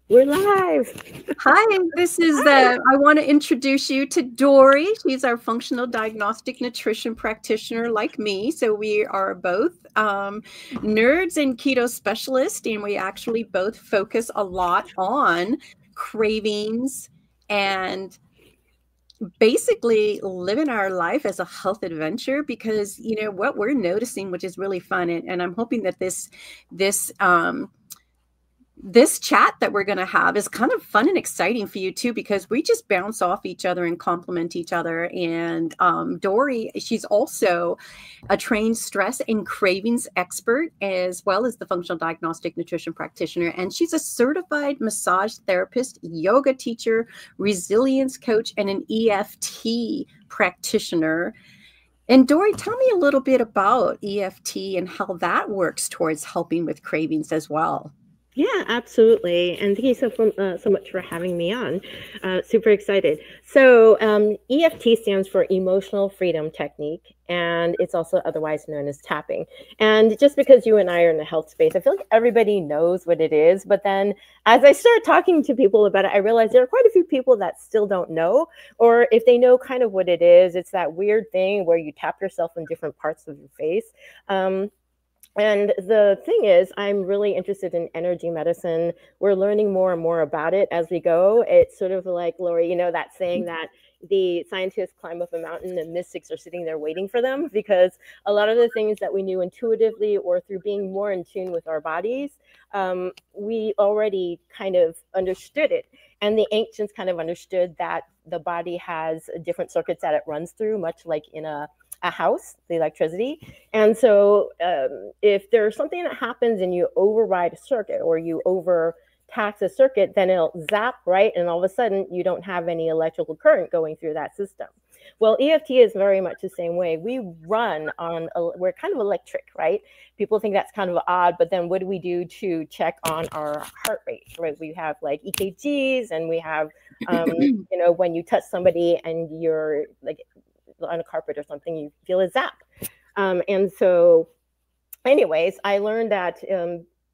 We're live. Hi, this is I want to introduce you to Dory. She's our functional diagnostic nutrition practitioner like me. So we are both nerds and keto specialists, and we actually both focus a lot on cravings and basically living our life as a health adventure, because what we're noticing, which is really fun, and I'm hoping that this chat that we're going to have is kind of fun and exciting for you too, because we just bounce off each other and complement each other. And Dory, she's also a trained stress and cravings expert, as well as the functional diagnostic nutrition practitioner. And she's a certified massage therapist, yoga teacher, resilience coach, and an EFT practitioner. And Dory, tell me a little bit about EFT and how that works towards helping with cravings as well. Yeah, absolutely. And thank you so much for having me on. Super excited. So EFT stands for Emotional Freedom Technique, and it's also otherwise known as tapping. And just because you and I are in the health space, I feel like everybody knows what it is. But then as I start talking to people about it, I realize there are quite a few people that still don't know, or if they know kind of what it is, it's that weird thing where you tap yourself in different parts of your face. And the thing is, I'm really interested in energy medicine. We're learning more and more about it as we go. It's sort of like, Lori, that saying that the scientists climb up a mountain and mystics are sitting there waiting for them, because a lot of the things that we knew intuitively or through being more in tune with our bodies, we already kind of understood it. And the ancients kind of understood that the body has different circuits that it runs through, much like in a house, the electricity. And so if there's something that happens and you override a circuit or you overtax a circuit, then it'll zap, right? And all of a sudden you don't have any electrical current going through that system. Well, EFT is very much the same way. We run on, we're kind of electric, right? People think that's kind of odd, but then what do we do to check on our heart rate, right? We have like EKGs, and we have, when you touch somebody and you're like on a carpet or something, you feel a zap. And so anyways, I learned that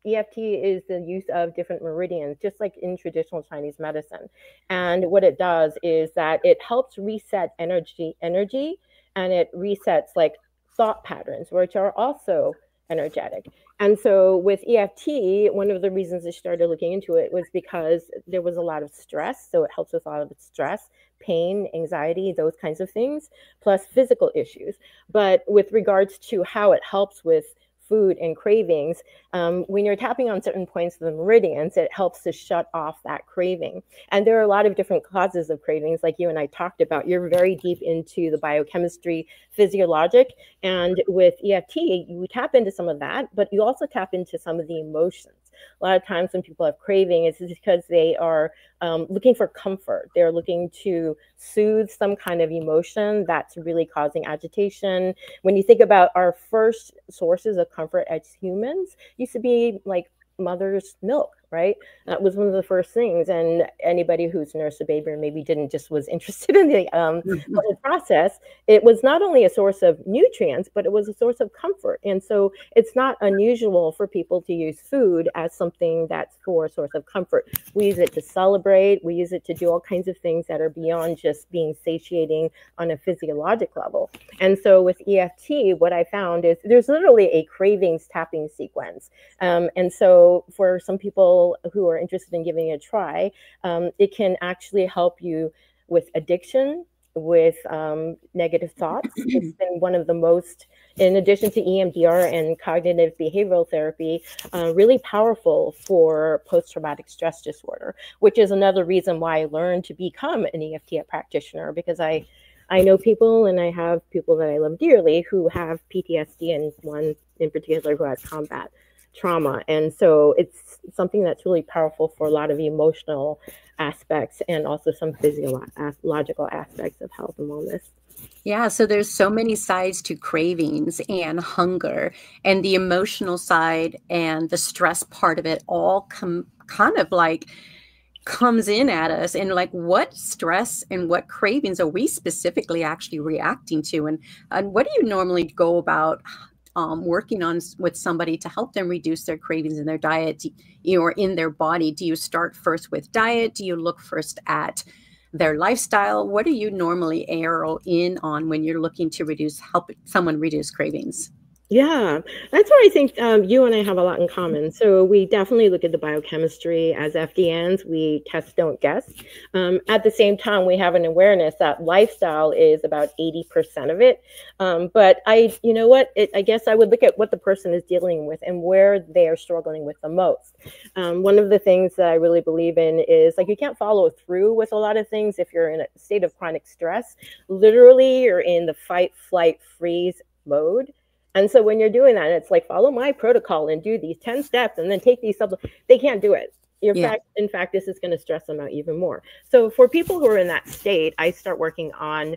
EFT is the use of different meridians, just like in traditional Chinese medicine. And what it does is that it helps reset energy, and it resets like thought patterns, which are also energetic. And so with EFT, one of the reasons I started looking into it was because there was a lot of stress. So it helps with a lot of stress, pain, anxiety, those kinds of things, plus physical issues. But with regards to how it helps with food and cravings, when you're tapping on certain points of the meridians, it helps to shut off that craving. And there are a lot of different causes of cravings, like you and I talked about. You're very deep into the biochemistry, physiologic, and with EFT, you tap into some of that, but you also tap into some of the emotions. A lot of times when people have craving, it's because they are looking for comfort. They're looking to soothe some kind of emotion that's really causing agitation. When you think about our first sources of comfort as humans, used to be like mother's milk, right? That was one of the first things. And anybody who's nursed a baby or maybe was interested in the whole process, it was not only a source of nutrients, but it was a source of comfort. And so it's not unusual for people to use food as something that's for a source of comfort. We use it to celebrate. We use it to do all kinds of things that are beyond just being satiating on a physiologic level. And so with EFT, what I found is there's literally a cravings tapping sequence. And so for some people who are interested in giving it a try, it can actually help you with addiction, with negative thoughts. It's been one of the most, in addition to EMDR and cognitive behavioral therapy, really powerful for post-traumatic stress disorder, which is another reason why I learned to become an EFT practitioner, because I know people, and I have people that I love dearly who have PTSD, and one in particular who has combat trauma. And so it's something that's really powerful for a lot of emotional aspects and also some physiological aspects of health and wellness. Yeah, so there's so many sides to cravings and hunger, and the emotional side and the stress part of it all kind of like comes in at us, and like what stress and what cravings are we specifically actually reacting to, and what do you normally go about working on with somebody to help them reduce their cravings in their diet, or in their body? Do you start first with diet? Do you look first at their lifestyle? What do you normally arrow in on when you're looking to help someone reduce cravings? Yeah, that's why I think you and I have a lot in common. So we definitely look at the biochemistry as FDNs. We test, don't guess. At the same time, we have an awareness that lifestyle is about 80% of it. But you know what? I guess I would look at what the person is dealing with and where they are struggling with the most. One of the things that I really believe in is like you can't follow through with a lot of things if you're in a state of chronic stress. Literally, you're in the fight, flight, freeze mode. And so when you're doing that, it's like, follow my protocol and do these 10 steps and then take these supplements. They can't do it. In fact, this is going to stress them out even more. So for people who are in that state, I start working on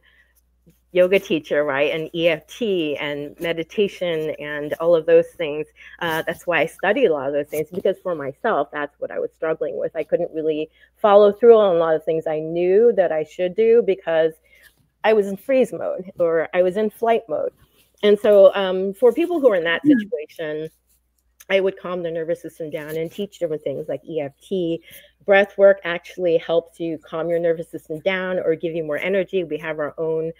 yoga teacher, right? And EFT and meditation and all of those things. That's why I study a lot of those things, because for myself, that's what I was struggling with. I couldn't really follow through on a lot of things I knew that I should do because I was in freeze mode or I was in flight mode. And so for people who are in that situation, I would calm the nervous system down and teach different things like EFT. Breath work actually helps you calm your nervous system down or give you more energy. We have our own,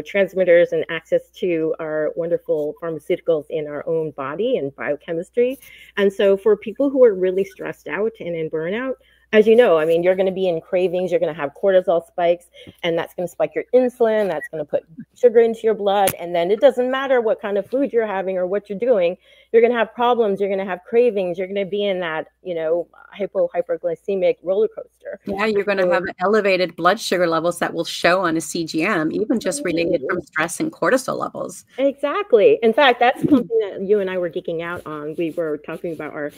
transmitters and access to our wonderful pharmaceuticals in our own body and biochemistry. And so for people who are really stressed out and in burnout, as you know, I mean, you're going to be in cravings, you're going to have cortisol spikes, and that's going to spike your insulin, that's going to put sugar into your blood, and then it doesn't matter what kind of food you're having or what you're doing, you're going to have problems, you're going to have cravings, you're going to be in that, hyperglycemic roller coaster. Yeah, you're going to have elevated blood sugar levels that will show on a CGM, even just related from stress and cortisol levels. Exactly. In fact, that's something that you and I were geeking out on. We were talking about our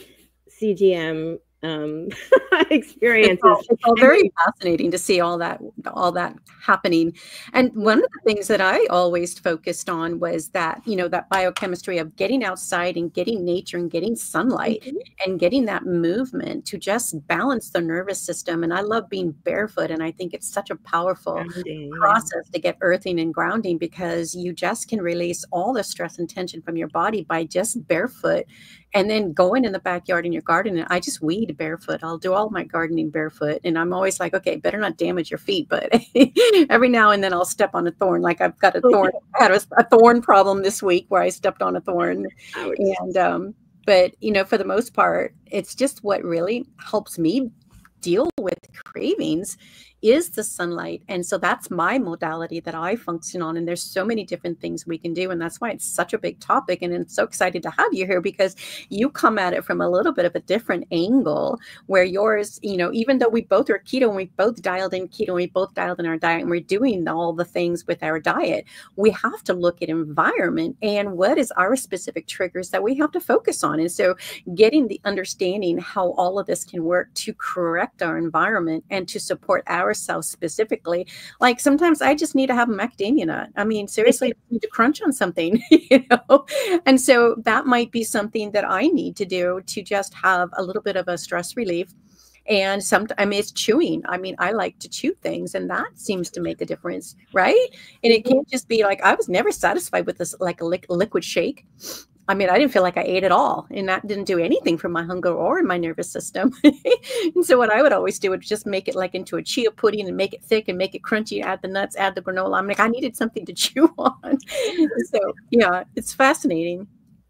CGM experiences. It's all very fascinating to see all that happening. And one of the things that I always focused on was that, that biochemistry of getting outside and getting nature and getting sunlight and getting that movement to just balance the nervous system. And I love being barefoot. And I think it's such a powerful process to get earthing and grounding, because you just can release all the stress and tension from your body by just barefoot. And then going in the backyard in your garden, and I just weed barefoot. I'll do all my gardening barefoot. And I'm always like, okay, better not damage your feet. But every now and then I'll step on a thorn. Like I've got a thorn. I had a thorn problem this week where I stepped on a thorn. Ouch. And, but, for the most part, it's just what really helps me deal with cravings is the sunlight. And so that's my modality that I function on. And there's so many different things we can do. And that's why it's such a big topic. And I'm so excited to have you here, because you come at it from a little bit of a different angle, where yours, even though we both are keto and we both dialed in keto and we both dialed in our diet and we're doing all the things with our diet, we have to look at environment and what is our specific triggers that we have to focus on. And so getting the understanding how all of this can work to correct our environment and to support ourselves specifically. Like sometimes I just need to have a macadamia nut. I mean, seriously, I need to crunch on something, And so that might be something that I need to do to just have a little bit of a stress relief. And sometimes it's chewing. I mean, I like to chew things, and that seems to make a difference, right? And it can't just be like, I was never satisfied with this, like a liquid shake. I mean, I didn't feel like I ate at all, and that didn't do anything for my hunger or in my nervous system. And so what I would always do would just make it like into a chia pudding and make it thick and make it crunchy, add the nuts, add the granola. I'm like, I needed something to chew on. So yeah, it's fascinating.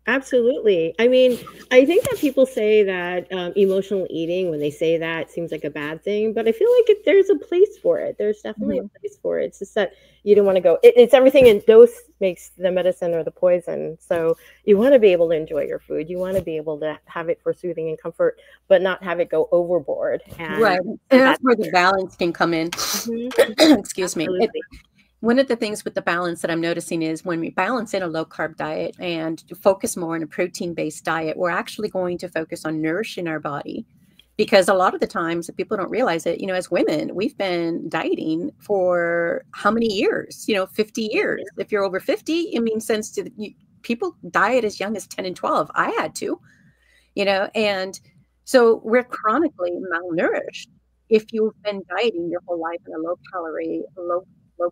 Absolutely. I mean, I think that people say that emotional eating, when they say that, seems like a bad thing, but I feel like there's a place for it. There's definitely a place for it. It's just that you don't want to go. It's everything in dose makes the medicine or the poison. So you want to be able to enjoy your food. You want to be able to have it for soothing and comfort, but not have it go overboard. Right. And that's where the balance can come in. Excuse me. One of the things with the balance that I'm noticing is when we balance in a low carb diet and focus more on a protein-based diet, we're actually going to focus on nourishing our body. Because a lot of the times, if people don't realize it, as women, we've been dieting for how many years? 50 years. If you're over 50, it means sense to people diet as young as 10 and 12. I had to, and so we're chronically malnourished if you've been dieting your whole life in a low calorie, low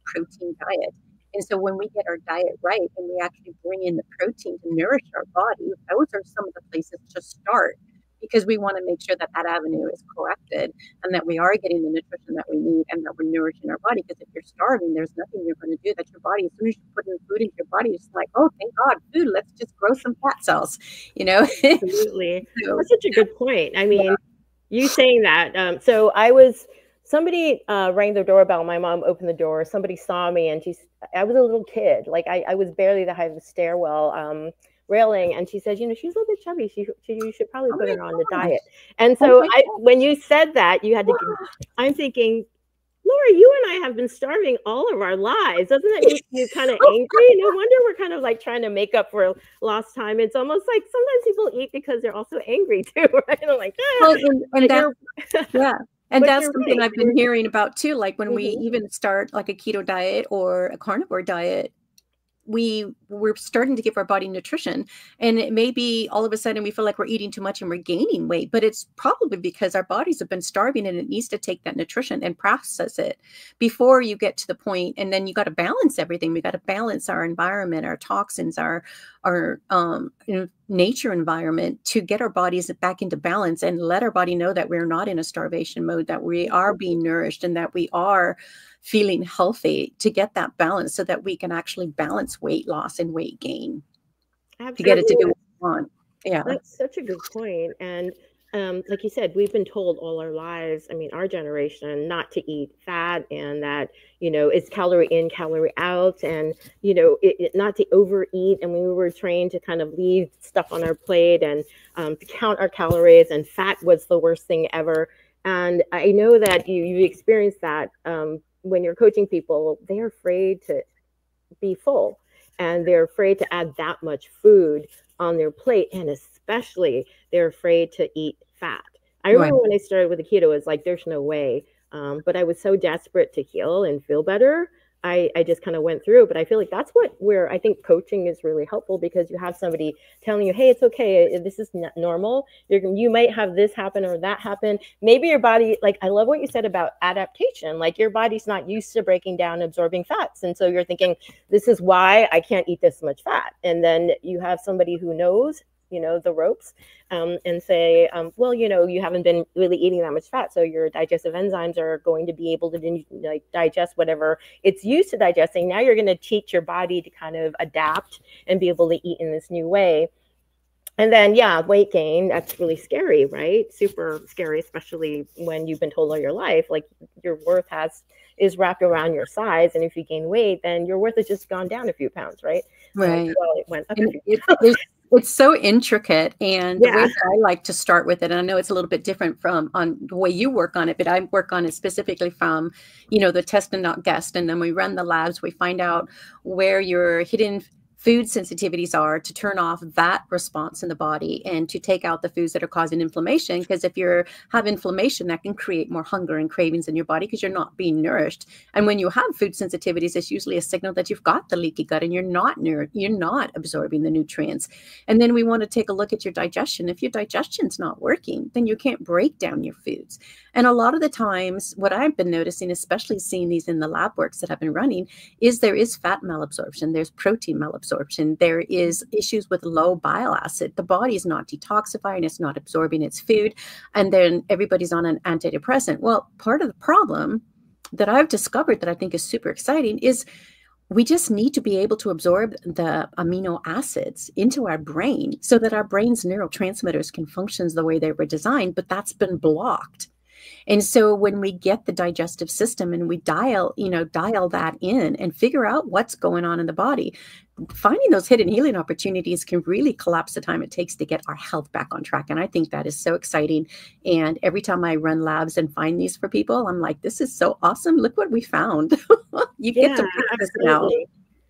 protein diet. And so when we get our diet right and we actually bring in the protein to nourish our body, those are some of the places to start, because we want to make sure that that avenue is corrected and that we are getting the nutrition that we need and that we're nourishing our body. Because if you're starving, there's nothing you're going to do that your body, as soon as you put in food into your body, it's like, oh, thank God, food, let's just grow some fat cells, you know? Absolutely. So, That's such a good point. I yeah. mean, you saying that. Somebody rang the doorbell. My mom opened the door. Somebody saw me, and I was a little kid. Like I was barely the height of the stairwell railing, and she said, you know, she's a little bit chubby. You should probably Oh put my her on the gosh. diet. And Oh so my when you said that, you had to. gosh. I'm thinking, Laura, you and I have been starving all of our lives. Doesn't that make you kind of angry? No wonder we're kind of like trying to make up for lost time. It's almost like sometimes people eat because they're also angry too, right? I'm like, Well, and that, yeah. And but that's you're something right. I've been hearing about too. Like when we Mhm. even start like a keto diet or a carnivore diet, we're starting to give our body nutrition, and it may be all of a sudden we feel like we're eating too much and we're gaining weight, but it's probably because our bodies have been starving and it needs to take that nutrition and process it before you get to the point. And then you got to balance everything. We got to balance our environment, our toxins, our nature environment, to get our bodies back into balance and let our body know that we're not in a starvation mode, that we are being nourished and that we are feeling healthy, to get that balance so that we can actually balance weight loss and weight gain. Absolutely. To get it to do what we want. Yeah. That's such a good point. And like you said, we've been told all our lives, I mean, our generation, not to eat fat, and that, you know, it's calorie in, calorie out, and, you know, not to overeat. And we were trained to kind of leave stuff on our plate and to count our calories, and fat was the worst thing ever. And I know that you experienced that when you're coaching people. They're afraid to be full, and they're afraid to add that much food on their plate, and especially they're afraid to eat fat. I Right. remember when I started with the keto, it's like there's no way, but I was so desperate to heal and feel better. I just kind of went through, but I feel like that's where I think coaching is really helpful, because you have somebody telling you, hey, it's okay, this is not normal, you might have this happen or that happen. Maybe your body, like, I love what you said about adaptation, like your body's not used to breaking down, absorbing fats, and so you're thinking, this is why I can't eat this much fat. And then you have somebody who knows, you know, the ropes, and say, well, you know, you haven't been really eating that much fat, so your digestive enzymes are going to be able to like digest whatever it's used to digesting. Now you're going to teach your body to kind of adapt and be able to eat in this new way. And then, yeah, weight gain, that's really scary, right? Super scary, especially when you've been told all your life, like, your worth is wrapped around your size. And if you gain weight, then your worth has just gone down a few pounds, right? Right. Well, it went up a And few pounds. it's so intricate. And the way Yeah. that I like to start with it, and I know it's a little bit different from on the way you work on it, but I work on it specifically from, you know, the test and not guessed. And then we run the labs, we find out where your hidden food sensitivities are, to turn off that response in the body and to take out the foods that are causing inflammation. Because if you have inflammation, that can create more hunger and cravings in your body because you're not being nourished. And when you have food sensitivities, it's usually a signal that you've got the leaky gut and you're not absorbing the nutrients. And then we want to take a look at your digestion. If your digestion's not working, then you can't break down your foods. And a lot of the times, what I've been noticing, especially seeing these in the lab works that I've been running, is there is fat malabsorption, there's protein malabsorption, there is issues with low bile acid. The body is not detoxifying, it's not absorbing its food, and then everybody's on an antidepressant. Well, part of the problem that I've discovered that I think is super exciting is we just need to be able to absorb the amino acids into our brain so that our brain's neurotransmitters can function the way they were designed, but that's been blocked. And so when we get the digestive system and we dial that in and figure out what's going on in the body, finding those hidden healing opportunities can really collapse the time it takes to get our health back on track. And I think that is so exciting. And every time I run labs and find these for people, I'm like, this is so awesome. Look what we found. You get to practice now.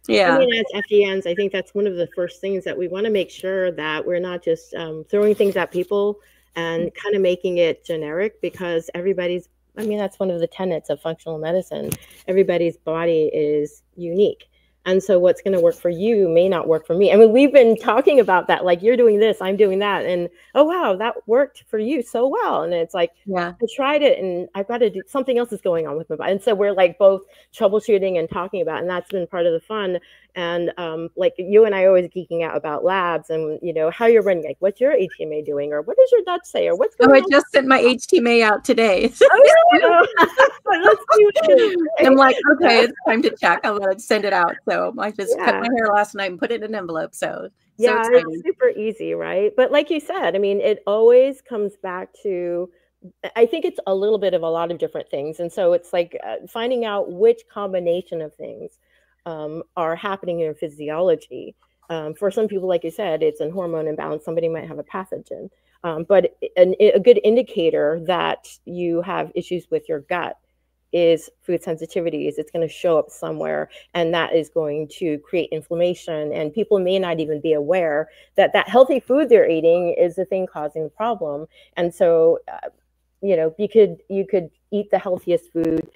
Yeah. I mean, as FDNs, I think that's one of the first things that we want to make sure that we're not just throwing things at people and kind of making it generic, because that's one of the tenets of functional medicine. Everybody's body is unique. And so what's going to work for you may not work for me. I mean, we've been talking about that, like you're doing this, I'm doing that. And oh, wow, that worked for you so well. And it's like, Yeah. I tried it and I've got to do something else is going on with my body. And so we're like both troubleshooting and talking about, and that's been part of the fun. And like you and I are always geeking out about labs and, you know, how you're running, like what's your HTMA doing or what does your Dutch say or what's going on? I just sent my HTMA out today. Oh, yeah. Let's see what it is. I'm like, okay, it's time to check. I'm going to send it out. So I just cut my hair last night and put it in an envelope. So yeah, exciting. it's super easy, right? But like you said, I mean, it always comes back to, I think it's a little bit of a lot of different things. And so it's like finding out which combination of things are happening in your physiology. For some people, like you said, it's a hormone imbalance. Somebody might have a pathogen. But a good indicator that you have issues with your gut is food sensitivities. It's going to show up somewhere, and that is going to create inflammation. And people may not even be aware that that healthy food they're eating is the thing causing the problem. And so, you know, you could eat the healthiest food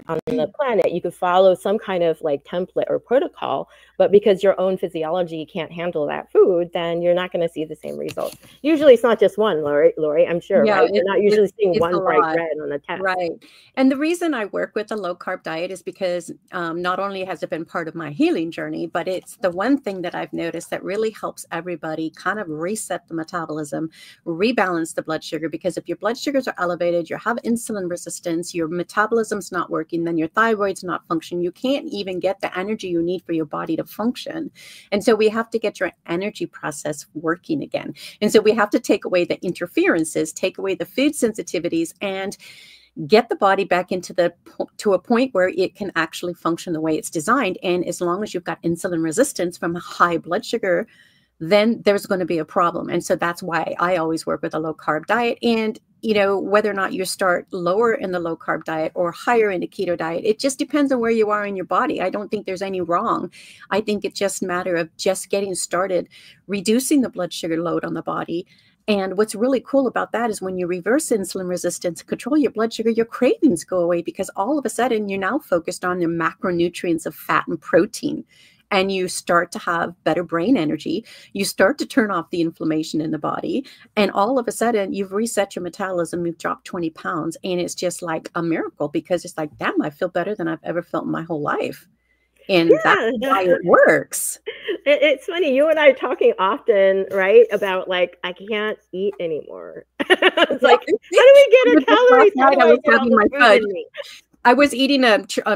on the planet. You could follow some kind of like template or protocol, but because your own physiology can't handle that food, then you're not going to see the same results. Usually it's not just one, Lori, I'm sure, Yeah, right? You're not usually seeing one bright lot. red on the test. Right. And the reason I work with a low carb diet is because not only has it been part of my healing journey, but it's the one thing that I've noticed that really helps everybody kind of reset the metabolism, rebalance the blood sugar. Because if your blood sugars are elevated, you have insulin resistance, your metabolism's not working, then your thyroid's not functioning. You can't even get the energy you need for your body to function. And so we have to get your energy process working again. And so we have to take away the interferences, take away the food sensitivities, and get the body back to a point where it can actually function the way it's designed. And as long as you've got insulin resistance from high blood sugar, then there's going to be a problem. And so that's why I always work with a low carb diet. And, you know, whether or not you start lower in the low carb diet or higher in the keto diet, it just depends on where you are in your body. I don't think there's any wrong. I think it's just a matter of just getting started, reducing the blood sugar load on the body. And what's really cool about that is when you reverse insulin resistance, control your blood sugar, your cravings go away, because all of a sudden you're now focused on the macronutrients of fat and protein. And you start to have better brain energy. You start to turn off the inflammation in the body. And all of a sudden, you've reset your metabolism. You've dropped 20 pounds. And it's just like a miracle, because it's like, damn, I feel better than I've ever felt in my whole life. And that's why it works. It's funny. You and I are talking often, right, about like, I can't eat anymore. It's like, how do we get our calories? How do I get all the food in me? I was eating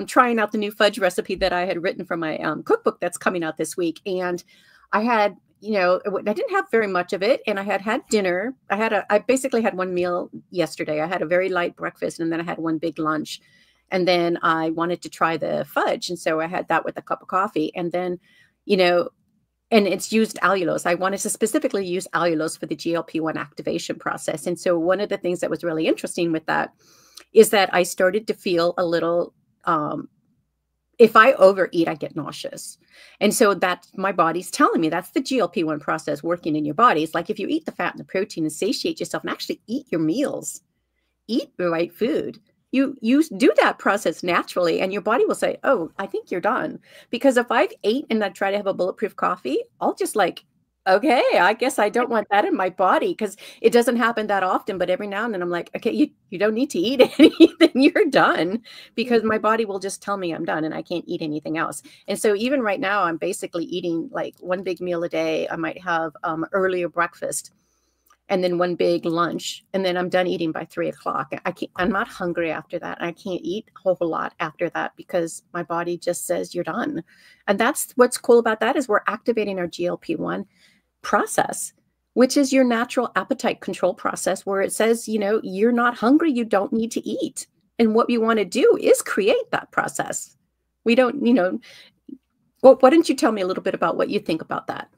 trying out the new fudge recipe that I had written for my cookbook that's coming out this week. And I had, you know, I didn't have very much of it. And I had dinner. I basically had one meal yesterday. I had a very light breakfast, and then I had one big lunch. And then I wanted to try the fudge. And so I had that with a cup of coffee. And then, you know, and it's used allulose. I wanted to specifically use allulose for the GLP-1 activation process. And so one of the things that was really interesting with that is that I started to feel a little, if I overeat, I get nauseous. And so that my body's telling me that's the GLP-1 process working in your body. It's like if you eat the fat and the protein and satiate yourself and actually eat your meals, eat the right food, you do that process naturally, and your body will say, oh, I think you're done. Because if I've ate and I try to have a bulletproof coffee, I'll just like, okay, I guess I don't want that in my body, because it doesn't happen that often. But every now and then I'm like, okay, you don't need to eat anything. You're done, because my body will just tell me I'm done and I can't eat anything else. And so even right now, I'm basically eating like one big meal a day. I might have earlier breakfast and then one big lunch. And then I'm done eating by 3 o'clock. I'm not hungry after that. I can't eat a whole lot after that, because my body just says you're done. And that's what's cool about that, is we're activating our GLP-1 process, which is your natural appetite control process, where it says, you know, you're not hungry, you don't need to eat. And what we want to do is create that process. We don't, you know, well, why don't you tell me a little bit about what you think about that?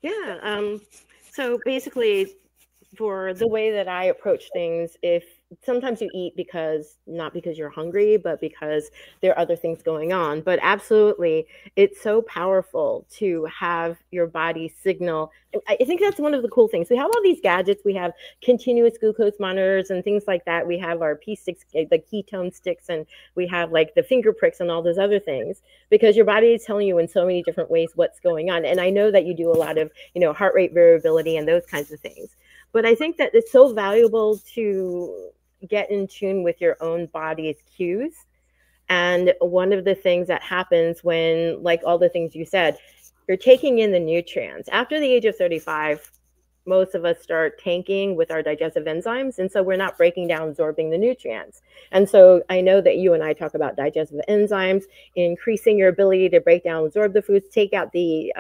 Yeah. So basically, for the way that I approach things, if sometimes you eat because, not because you're hungry, but because there are other things going on. But absolutely, it's so powerful to have your body signal. I think that's one of the cool things. We have all these gadgets. We have continuous glucose monitors and things like that. We have our P6, the ketone sticks, and we have like the finger pricks and all those other things, because your body is telling you in so many different ways what's going on. And I know that you do a lot of, heart rate variability and those kinds of things. But I think that it's so valuable to get in tune with your own body's cues. And one of the things that happens when, like all the things you said, you're taking in the nutrients. After the age of 35, most of us start tanking with our digestive enzymes. And so we're not breaking down, absorbing the nutrients. And so I know that you and I talk about digestive enzymes, increasing your ability to break down, absorb the foods, take out the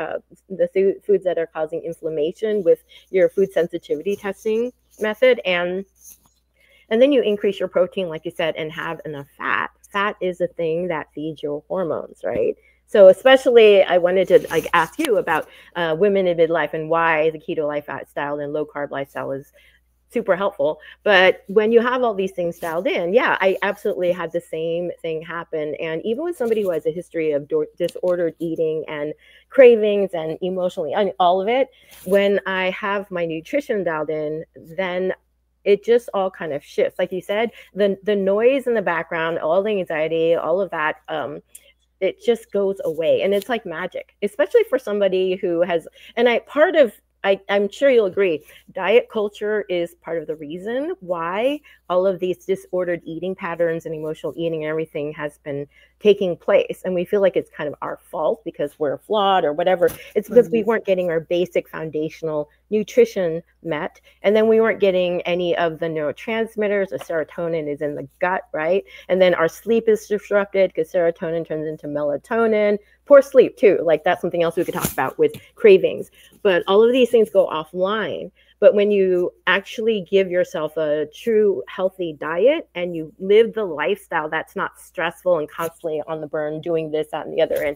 foods that are causing inflammation with your food sensitivity testing method. And then you increase your protein, like you said, and have enough fat. Fat is a thing that feeds your hormones, right? So especially, I wanted to ask you about women in midlife and why the keto lifestyle and low carb lifestyle is super helpful. But when you have all these things dialed in, yeah, I absolutely had the same thing happen. And even with somebody who has a history of disordered eating and cravings and emotionally, all of it, when I have my nutrition dialed in, then it just all kind of shifts. Like you said, the noise in the background, all the anxiety, all of that, it just goes away. And it's like magic, especially for somebody who has, and I'm sure you'll agree, diet culture is part of the reason why all of these disordered eating patterns and emotional eating and everything has been taking place. And we feel like it's kind of our fault because we're flawed or whatever. It's because we weren't getting our basic foundational nutrition met. And then we weren't getting any of the neurotransmitters. The serotonin is in the gut, right? And then our sleep is disrupted because serotonin turns into melatonin. Poor sleep too. Like that's something else we could talk about with cravings. But all of these things go offline. But when you actually give yourself a true healthy diet and you live the lifestyle that's not stressful and constantly on the burn doing this, that, and the other, and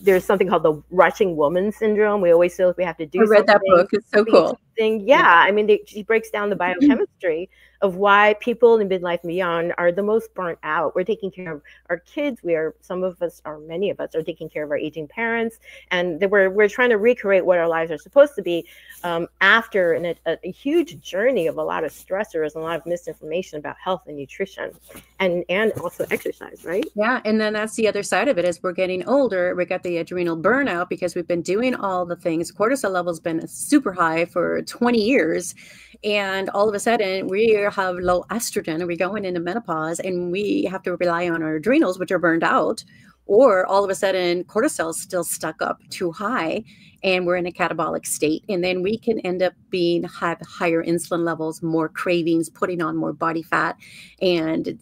there's something called the rushing woman syndrome. We always feel like we have to do something. I read that book. It's so cool. Yeah. I mean, she breaks down the biochemistry of why people in midlife and beyond are the most burnt out. We're taking care of our kids. Many of us are taking care of our aging parents. And we're trying to recreate what our lives are supposed to be after a huge journey of a lot of stressors and a lot of misinformation about health and nutrition and also exercise, right? Yeah. And then that's the other side of it. As we're getting older, we got the adrenal burnout because we've been doing all the things. Cortisol level's been super high for 20 years. And all of a sudden we have low estrogen and we're going into menopause and we have to rely on our adrenals, which are burned out. Or all of a sudden cortisol is still stuck up too high and we're in a catabolic state. And then we can end up have higher insulin levels, more cravings, putting on more body fat. And,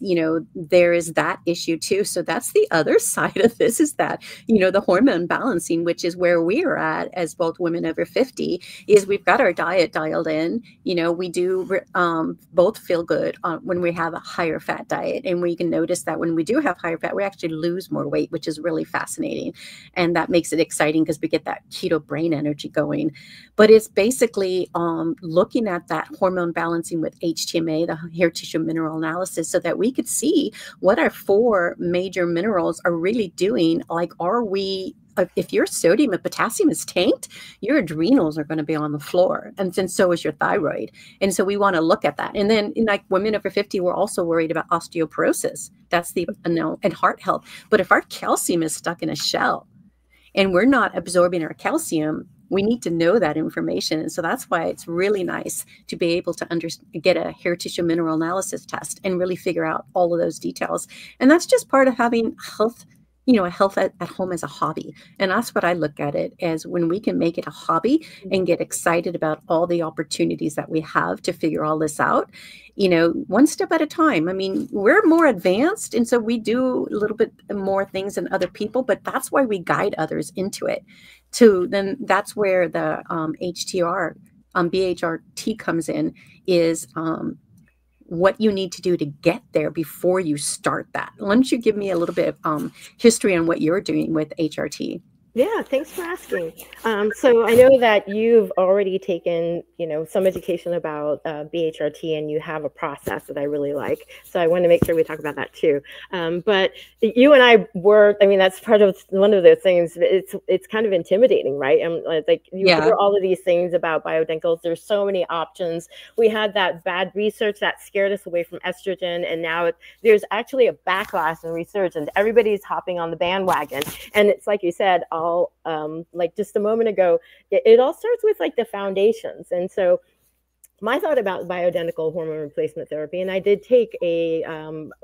there is that issue too. So that's the other side of this is that, the hormone balancing, which is where we are at as both women over 50, is we've got our diet dialed in. We do both feel good when we have a higher fat diet. And we can notice that when we do have higher fat, we actually lose more weight, which is really fascinating. And that makes it exciting because we get that keto brain energy going. But it's basically looking at that hormone balancing with HTMA, the hair tissue mineral analysis, so that we could see what our 4 major minerals are really doing. Like, if your sodium and potassium is tanked, your adrenals are going to be on the floor. And then so is your thyroid. And so we want to look at that. And then like women over 50, we're also worried about osteoporosis. That's and heart health. But if our calcium is stuck in a shell and we're not absorbing our calcium, we need to know that information. And so that's why it's really nice to be able to get a hair tissue mineral analysis test and really figure out all of those details. And that's just part of having health, a health at home as a hobby. And that's what I look at it as, when we can make it a hobby and get excited about all the opportunities that we have to figure all this out, one step at a time. I mean, we're more advanced. And so we do a little bit more things than other people, but that's why we guide others into it too. Then that's where the BHRT comes in, is what you need to do to get there before you start that. Why don't you give me a little bit of history on what you're doing with HRT? Yeah, thanks for asking. So I know that you've already taken, some education about BHRT, and you have a process that I really like. So I want to make sure we talk about that too. But you and I were, I mean, that's part of one of those things. It's kind of intimidating, right? And like you Yeah. hear all of these things about bioidenticals. There's so many options. We had that bad research that scared us away from estrogen, and now there's actually a backlash and resurgence. Everybody's hopping on the bandwagon. And it's like you said, all like just a moment ago, it all starts with like the foundations. And so my thought about bioidentical hormone replacement therapy, and I did take a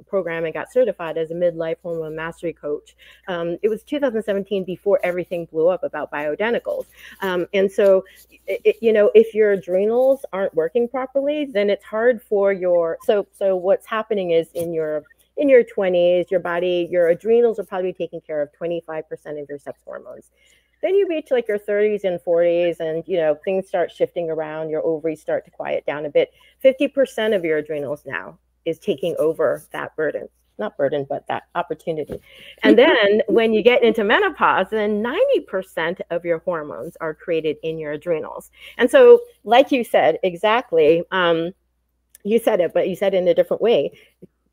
program and got certified as a midlife hormone mastery coach. It was 2017, before everything blew up about bioidenticals. And so, if your adrenals aren't working properly, then it's hard for your, so what's happening is in your 20s, your body, your adrenals are probably taking care of 25% of your sex hormones. Then you reach like your 30s and 40s, and things start shifting around. Your ovaries start to quiet down a bit. 50% of your adrenals now is taking over that burden. Not burden, but that opportunity. And then when you get into menopause, then 90% of your hormones are created in your adrenals. And so, like you said, exactly, you said it, but you said it in a different way.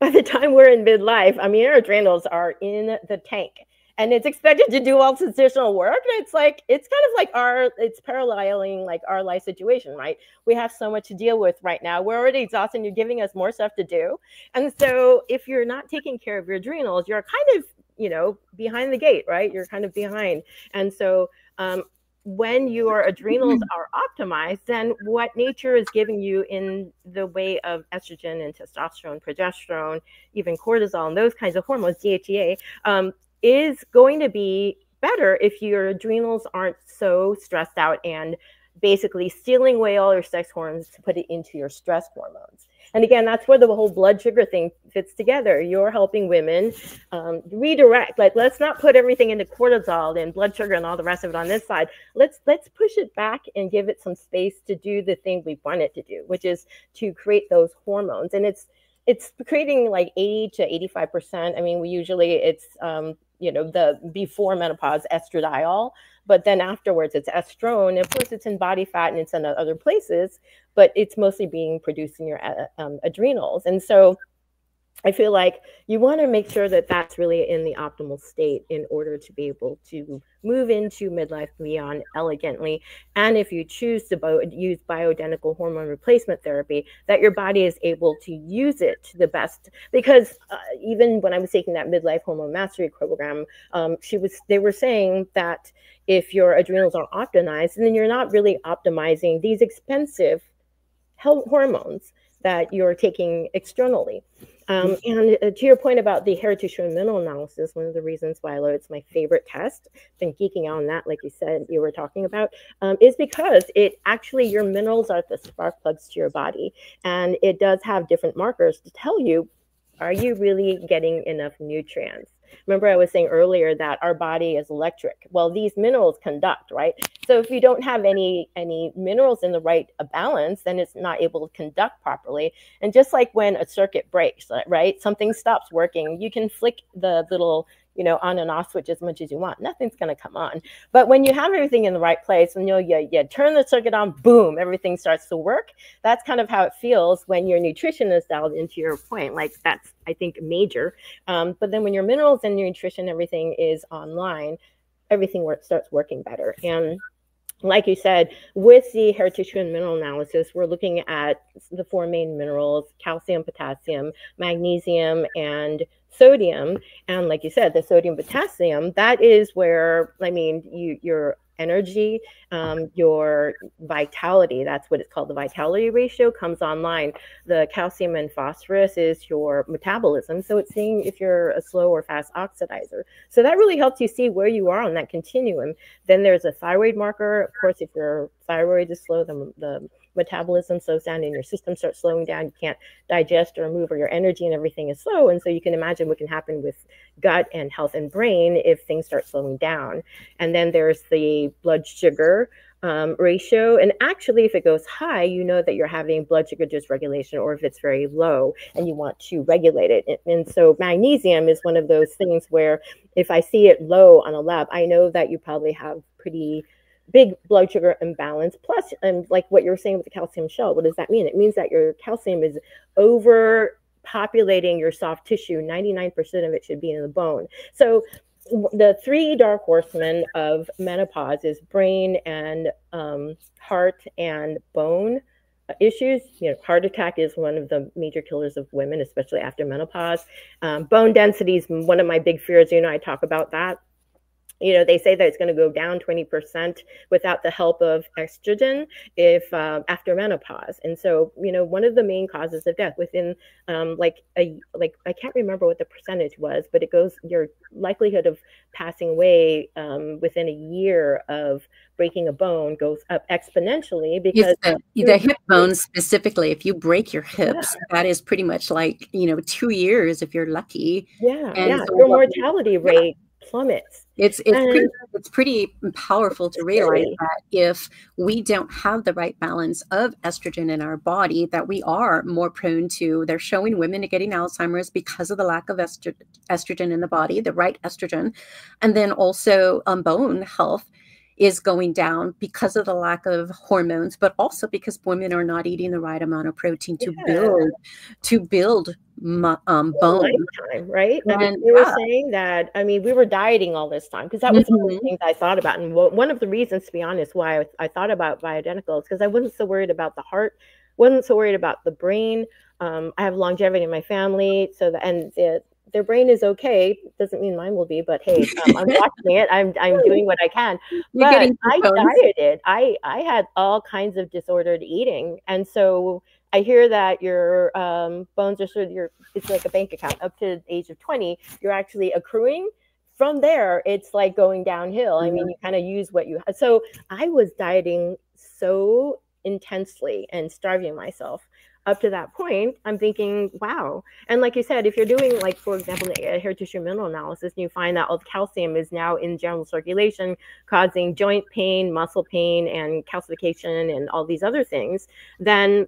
By the time we're in midlife, I mean, our adrenals are in the tank, and it's expected to do all this additional work. And it's kind of like it's paralleling like our life situation, right? We have so much to deal with right now. We're already exhausted, and you're giving us more stuff to do. And so if you're not taking care of your adrenals, you're kind of, behind the gate, right? You're kind of behind. And so, when your adrenals are optimized, then what nature is giving you in the way of estrogen and testosterone, progesterone, even cortisol, and those kinds of hormones, DHEA, is going to be better if your adrenals aren't so stressed out and basically stealing away all your sex hormones to put it into your stress hormones. And again, that's where the whole blood sugar thing fits together. You're helping women redirect. Like, let's not put everything into cortisol and blood sugar and all the rest of it on this side. Let's push it back and give it some space to do the thing we want it to do, which is to create those hormones. And it's creating like 80 to 85%. I mean, it's the before menopause estradiol, but then afterwards it's estrone. Of course, it's in body fat and it's in other places, but it's mostly being produced in your adrenals. And so I feel like you want to make sure that that's really in the optimal state in order to be able to move into midlife beyond elegantly. And if you choose to use bioidentical hormone replacement therapy, that your body is able to use it to the best. Because even when I was taking that midlife hormone mastery program, they were saying that if your adrenals are optimized, then you're not really optimizing these expensive hormones that you're taking externally. And to your point about the hair tissue and mineral analysis, one of the reasons why I love it's my favorite test, been geeking out on that, like you said, you were talking about, is because it actually, your minerals are the spark plugs to your body. And it does have different markers to tell you, are you really getting enough nutrients? Remember, I was saying earlier that our body is electric. Well, these minerals conduct, right? So if you don't have any minerals in the right balance, then it's not able to conduct properly. And just like when a circuit breaks, right? Something stops working. You can flick the little on and off switch as much as you want. Nothing's going to come on. But when you have everything in the right place, and you turn the circuit on, boom, everything starts to work. That's kind of how it feels when your nutrition is dialed into your point. Like, that's, I think, major. But then when your minerals and your nutrition, everything is online, everything starts working better. And like you said, with the hair tissue and mineral analysis, we're looking at the 4 main minerals: calcium, potassium, magnesium, and sodium. And like you said, the sodium, potassium, that is where, I mean, your energy, your vitality, that's what it's called, the vitality ratio, comes online. The calcium and phosphorus is your metabolism. So it's seeing if you're a slow or fast oxidizer. So that really helps you see where you are on that continuum. Then there's a thyroid marker. Of course, if your thyroid is slow, the metabolism slows down and your system starts slowing down. You can't digest or move, or your energy and everything is slow. And so you can imagine what can happen with gut and health and brain if things start slowing down. And then there's the blood sugar, ratio. And actually, if it goes high, you know that you're having blood sugar dysregulation, or if it's very low and you want to regulate it. And so magnesium is one of those things where if I see it low on a lab, I know that you probably have pretty big blood sugar imbalance. Plus, like what you're saying with the calcium shell, what does that mean? It means that your calcium is over populating your soft tissue. 99% of it should be in the bone. So the three dark horsemen of menopause is brain and heart and bone issues. You know, heart attack is one of the major killers of women, especially after menopause. Bone density is one of my big fears. You know, I talk about that. You know, they say that it's going to go down 20% without the help of estrogen if after menopause. And so, you know, one of the main causes of death within I can't remember what the percentage was, but it goes, your likelihood of passing away within a year of breaking a bone goes up exponentially because the hip bones specifically, if you break your hips, that is pretty much like, you know, 2 years if you're lucky. And so your mortality rate plummets. It's pretty powerful to realize that if we don't have the right balance of estrogen in our body, that we are more prone to, they're showing women getting Alzheimer's because of the lack of estrogen in the body, the right estrogen. And then also bone health is going down because of the lack of hormones, but also because women are not eating the right amount of protein to build bone. Lifetime, right? And I mean, we were saying that, I mean, we were dieting all this time because that was one of the things I thought about. And one of the reasons, to be honest, why I thought about bioidenticals, because I wasn't so worried about the heart, wasn't so worried about the brain. I have longevity in my family, so their brain is okay. Doesn't mean mine will be, but hey, I'm watching it. I'm doing what I can. But I dieted. I had all kinds of disordered eating, and so I hear that your bones are sort of it's like a bank account. Up to the age of 20, you're actually accruing. From there, it's like going downhill. I mean, you kind of use what you have. So I was dieting so intensely and starving myself. Up to that point, I'm thinking, wow. And like you said, if you're doing, like, for example, a hair tissue mineral analysis, and you find that all the calcium is now in general circulation, causing joint pain, muscle pain, and calcification, and all these other things, then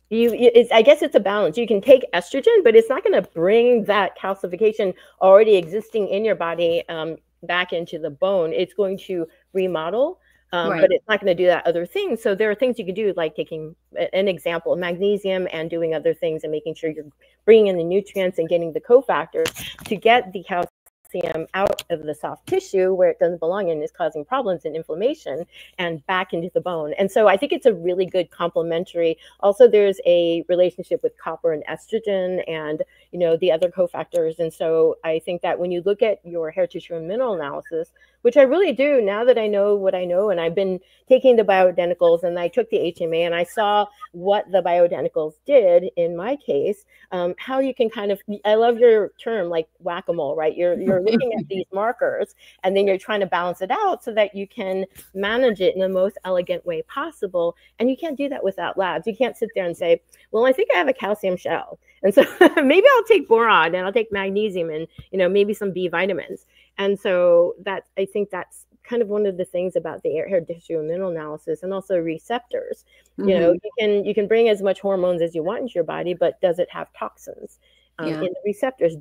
I guess it's a balance. You can take estrogen, but it's not going to bring that calcification already existing in your body back into the bone. It's going to remodel. But it's not going to do that other thing. So there are things you can do, like taking an example, magnesium, and doing other things and making sure you're bringing in the nutrients and getting the cofactors to get the calcium out of the soft tissue where it doesn't belong and is causing problems and inflammation, and back into the bone. And so I think it's a really good complementary. Also, there's a relationship with copper and estrogen and, you know, the other cofactors. And so I think that when you look at your hair tissue and mineral analysis, which I really do now that I know what I know, and I've been taking the bioidenticals, and I took the HTMA, and I saw what the bioidenticals did in my case, how you can kind of, I love your term, like whack-a-mole, right? You're looking at these markers, and then you're trying to balance it out so that you can manage it in the most elegant way possible. And you can't do that without labs. You can't sit there and say, well, I think I have a calcium shell, and so maybe I'll take boron, and I'll take magnesium, and, you know, maybe some B vitamins. And so that, I think that's kind of one of the things about the hair tissue and mineral analysis, and also receptors. You know, you can bring as much hormones as you want into your body, but does it have toxins in the receptors?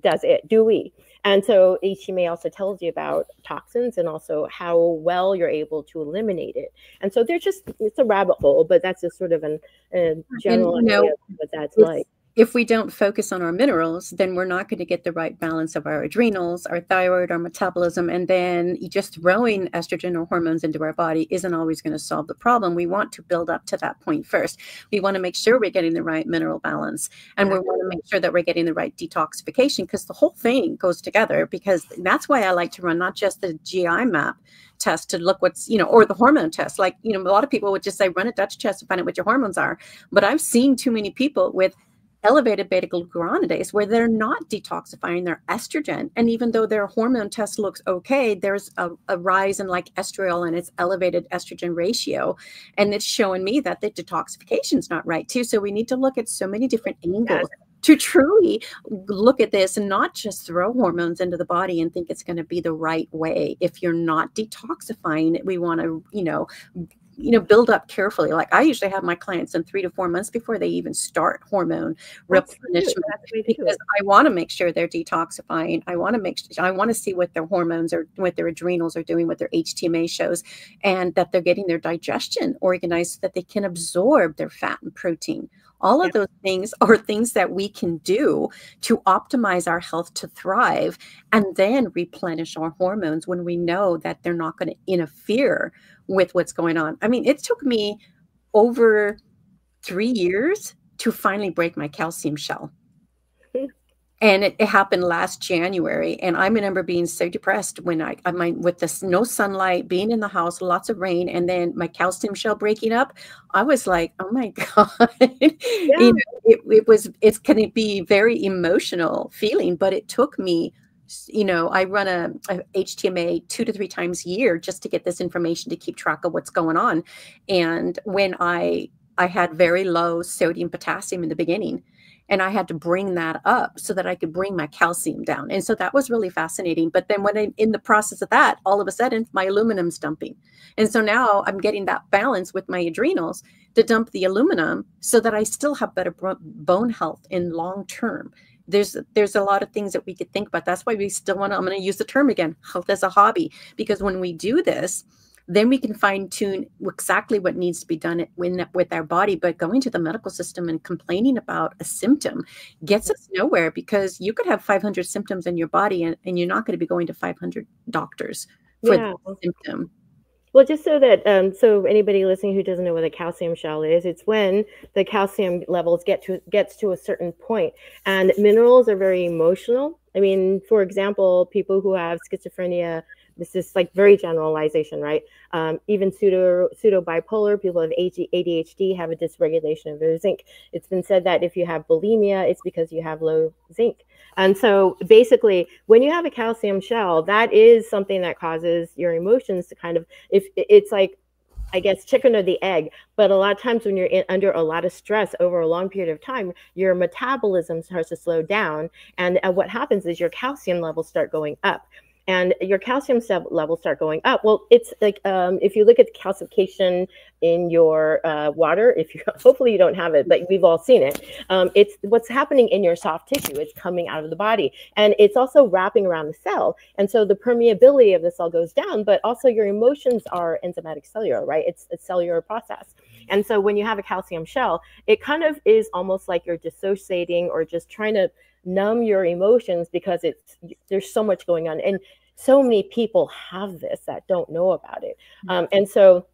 Do we? And so HTMA also tells you about toxins and also how well you're able to eliminate it. And so it's a rabbit hole, but that's just sort of a general idea of what that's like. If we don't focus on our minerals, then we're not going to get the right balance of our adrenals, our thyroid, our metabolism, and then just throwing estrogen or hormones into our body isn't always going to solve the problem. We want to build up to that point first. We want to make sure we're getting the right mineral balance, and we want to make sure that we're getting the right detoxification, because the whole thing goes together. Because that's why I like to run not just the GI map test to look what's, you know, or the hormone test. Like, you know, a lot of people would just say, run a Dutch test to find out what your hormones are. But I've seen too many people with elevated beta-glucuronidase where they're not detoxifying their estrogen. And even though their hormone test looks okay, there's a rise in like estriol and its elevated estrogen ratio. And it's showing me that the detoxification is not right too. So we need to look at so many different angles to truly look at this and not just throw hormones into the body and think it's going to be the right way. If you're not detoxifying it, we want to, build up carefully. Like I usually have my clients in 3 to 4 months before they even start hormone replenishment, because I want to make sure they're detoxifying. I want to see what their hormones are, what their adrenals are doing, what their HTMA shows, and that they're getting their digestion organized so that they can absorb their fat and protein. All of those things are things that we can do to optimize our health to thrive, and then replenish our hormones when we know that they're not going to interfere with what's going on. I mean, it took me over 3 years to finally break my calcium shell. And it happened last January. And I remember being so depressed when with this no sunlight, being in the house, lots of rain, and then my calcium shell breaking up. I was like, oh my God. It's going to be very emotional feeling, but it took me, I run a HTMA 2 to 3 times a year just to get this information, to keep track of what's going on. And when I had very low sodium, potassium in the beginning, and I had to bring that up so that I could bring my calcium down. And so that was really fascinating. But then in the process of that, all of a sudden my aluminum's dumping. And so now I'm getting that balance with my adrenals to dump the aluminum so that I still have better bone health in long term. There's a lot of things that we could think about. That's why we still want to, I'm going to use the term again, health as a hobby, because when we do this, then we can fine tune exactly what needs to be done with our body. But going to the medical system and complaining about a symptom gets us nowhere, because you could have 500 symptoms in your body and you're not going to be going to 500 doctors for the symptom. Well, just so that, so anybody listening who doesn't know what a calcium shell is, it's when the calcium levels gets to a certain point. And minerals are very emotional. I mean, for example, people who have schizophrenia, this is like very generalization, right? Even pseudo bipolar people have ADHD have a dysregulation of their zinc. It's been said that if you have bulimia, it's because you have low zinc. And so basically, when you have a calcium shell, that is something that causes your emotions to kind of, if it's like, I guess, chicken or the egg. But a lot of times when you're under a lot of stress over a long period of time, your metabolism starts to slow down. And what happens is your calcium levels start going up. And your calcium levels start going up. Well, it's like if you look at the calcification in your water, hopefully you don't have it, but we've all seen it. It's what's happening in your soft tissue. It's coming out of the body, and it's also wrapping around the cell. And so the permeability of the cell goes down, but also your emotions are enzymatic cellular, right? It's a cellular process. And so when you have a calcium shell, it kind of is almost like you're dissociating or just trying to numb your emotions, because there's so much going on, and so many people have this that don't know about it. And so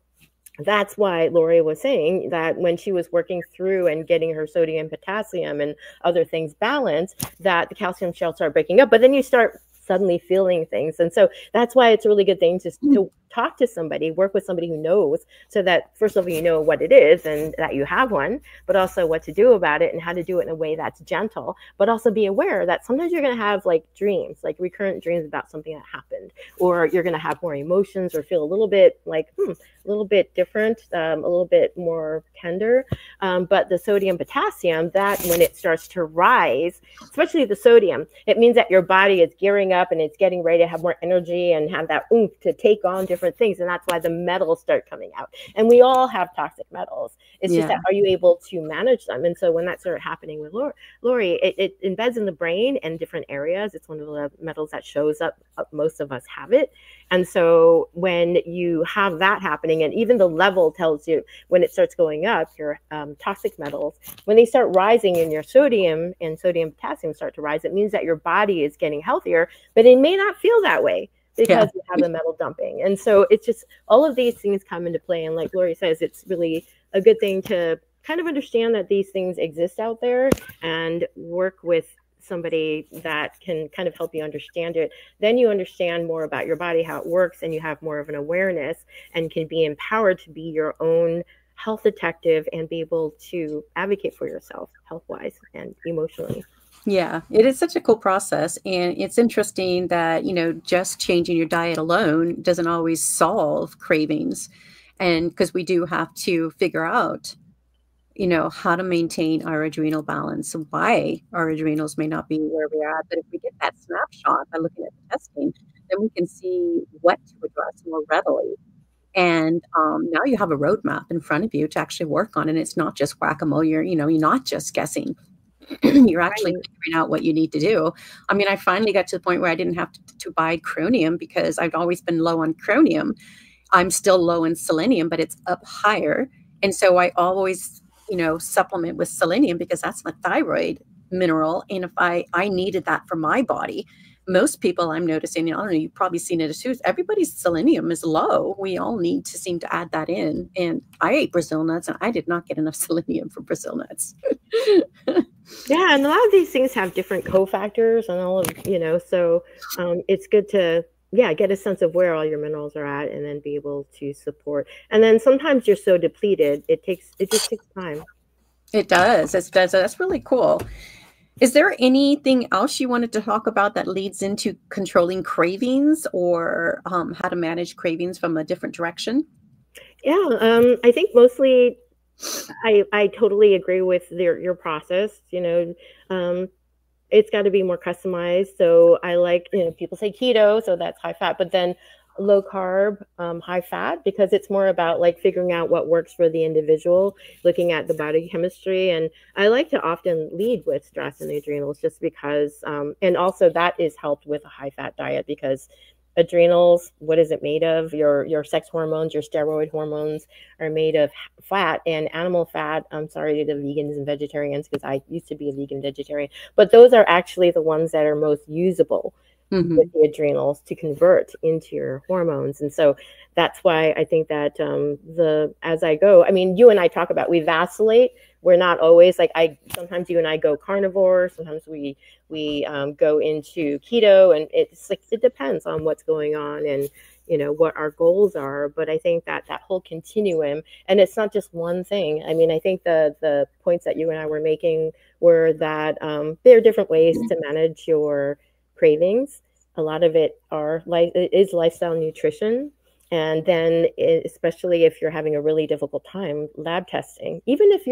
that's why Lori was saying that when she was working through and getting her sodium, potassium, and other things balanced, that the calcium shell started breaking up. But then you start suddenly feeling things. And so that's why it's a really good thing to talk to somebody, work with somebody who knows, so that first of all, you know what it is and that you have one, but also what to do about it and how to do it in a way that's gentle, but also be aware that sometimes you're going to have like dreams, like recurrent dreams about something that happened, or you're going to have more emotions or feel a little bit like, a little bit different, a little bit more tender. But the sodium, potassium, that when it starts to rise, especially the sodium, it means that your body is gearing up and it's getting ready to have more energy and have that oomph to take on different things. And that's why the metals start coming out. And we all have toxic metals. It's just that, are you able to manage them? And so when that started happening with Lori, it embeds in the brain in different areas. It's one of the metals that shows up. Most of us have it. And so when you have that happening, and even the level tells you when it starts going up, your toxic metals, when they start rising in your sodium and sodium potassium start to rise, it means that your body is getting healthier, but it may not feel that way because you have the metal dumping. And so it's just all of these things come into play. And like Lori says, it's really a good thing to kind of understand that these things exist out there and work with somebody that can kind of help you understand it. Then you understand more about your body, how it works, and you have more of an awareness and can be empowered to be your own health detective and be able to advocate for yourself health-wise and emotionally. Yeah, it is such a cool process. And it's interesting that, just changing your diet alone doesn't always solve cravings. And because we do have to figure out, how to maintain our adrenal balance, why our adrenals may not be where we are. But if we get that snapshot by looking at the testing, then we can see what to address more readily. And now you have a roadmap in front of you to actually work on, and it's not just whack-a-mole. You're not just guessing. You're actually Right. figuring out what you need to do. I mean, I finally got to the point where I didn't have to buy chromium because I've always been low on chromium. I'm still low in selenium, but it's up higher. And so I always, supplement with selenium because that's my thyroid mineral. And if I needed that for my body, most people I'm noticing, I don't know, you've probably seen it too, everybody's selenium is low. We all need to seem to add that in. And I ate Brazil nuts and I did not get enough selenium from Brazil nuts. Yeah, and a lot of these things have different cofactors and all of, so it's good to, get a sense of where all your minerals are at and then be able to support. And then sometimes you're so depleted, it just takes time. It does. That's really cool. Is there anything else you wanted to talk about that leads into controlling cravings or how to manage cravings from a different direction? Yeah, I think mostly I totally agree with your process. It's got to be more customized. So I like, people say keto, so that's high fat, but then low carb, high fat, because it's more about like figuring out what works for the individual, looking at the body chemistry. And I like to often lead with stress and adrenals just because, and also that is helped with a high fat diet because adrenals, what is it made of? Your sex hormones, your steroid hormones are made of fat and animal fat. I'm sorry to the vegans and vegetarians because I used to be a vegan vegetarian, but those are actually the ones that are most usable with the adrenals to convert into your hormones. And so that's why I think that as I go, I mean, you and I talk about, we vacillate. We're not always like, sometimes you and I go carnivore. Sometimes we go into keto, and it's like, it depends on what's going on and, what our goals are. But I think that whole continuum, and it's not just one thing. I mean, I think the points that you and I were making were that there are different ways to manage your cravings. A lot of it is lifestyle nutrition. And then especially if you're having a really difficult time, lab testing, even if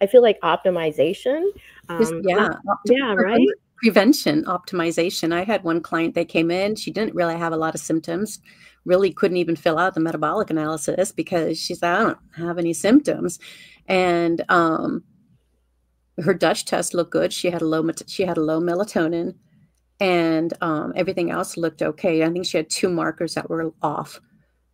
I feel like optimization. Right. Prevention, optimization. I had one client that came in, she didn't really have a lot of symptoms, really couldn't even fill out the metabolic analysis because she said, I don't have any symptoms. And her Dutch test looked good. She had a low melatonin. And everything else looked okay. I think she had 2 markers that were off.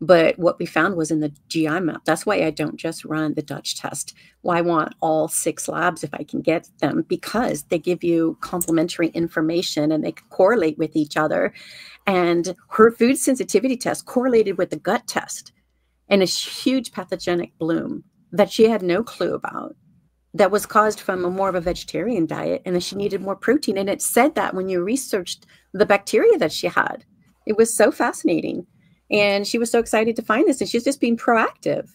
But what we found was in the GI map. That's why I don't just run the Dutch test. Well, I want all 6 labs if I can get them because they give you complementary information and they correlate with each other. And her food sensitivity test correlated with the gut test and a huge pathogenic bloom that she had no clue about, that was caused from more of a vegetarian diet, and that she needed more protein. And it said that when you researched the bacteria that she had. It was so fascinating. And she was so excited to find this, and she's just being proactive.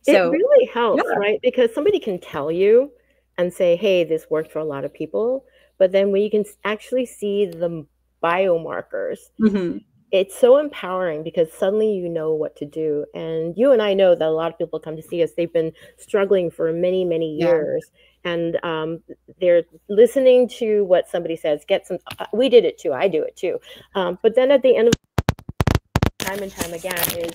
It really helps, right? Because somebody can tell you and say, hey, this worked for a lot of people. But then when you can actually see the biomarkers, it's so empowering because suddenly you know what to do. And you and I know that a lot of people come to see us. They've been struggling for many, many years. And they're listening to what somebody says, we did it too. I do it too. But then at the end of time and time again is,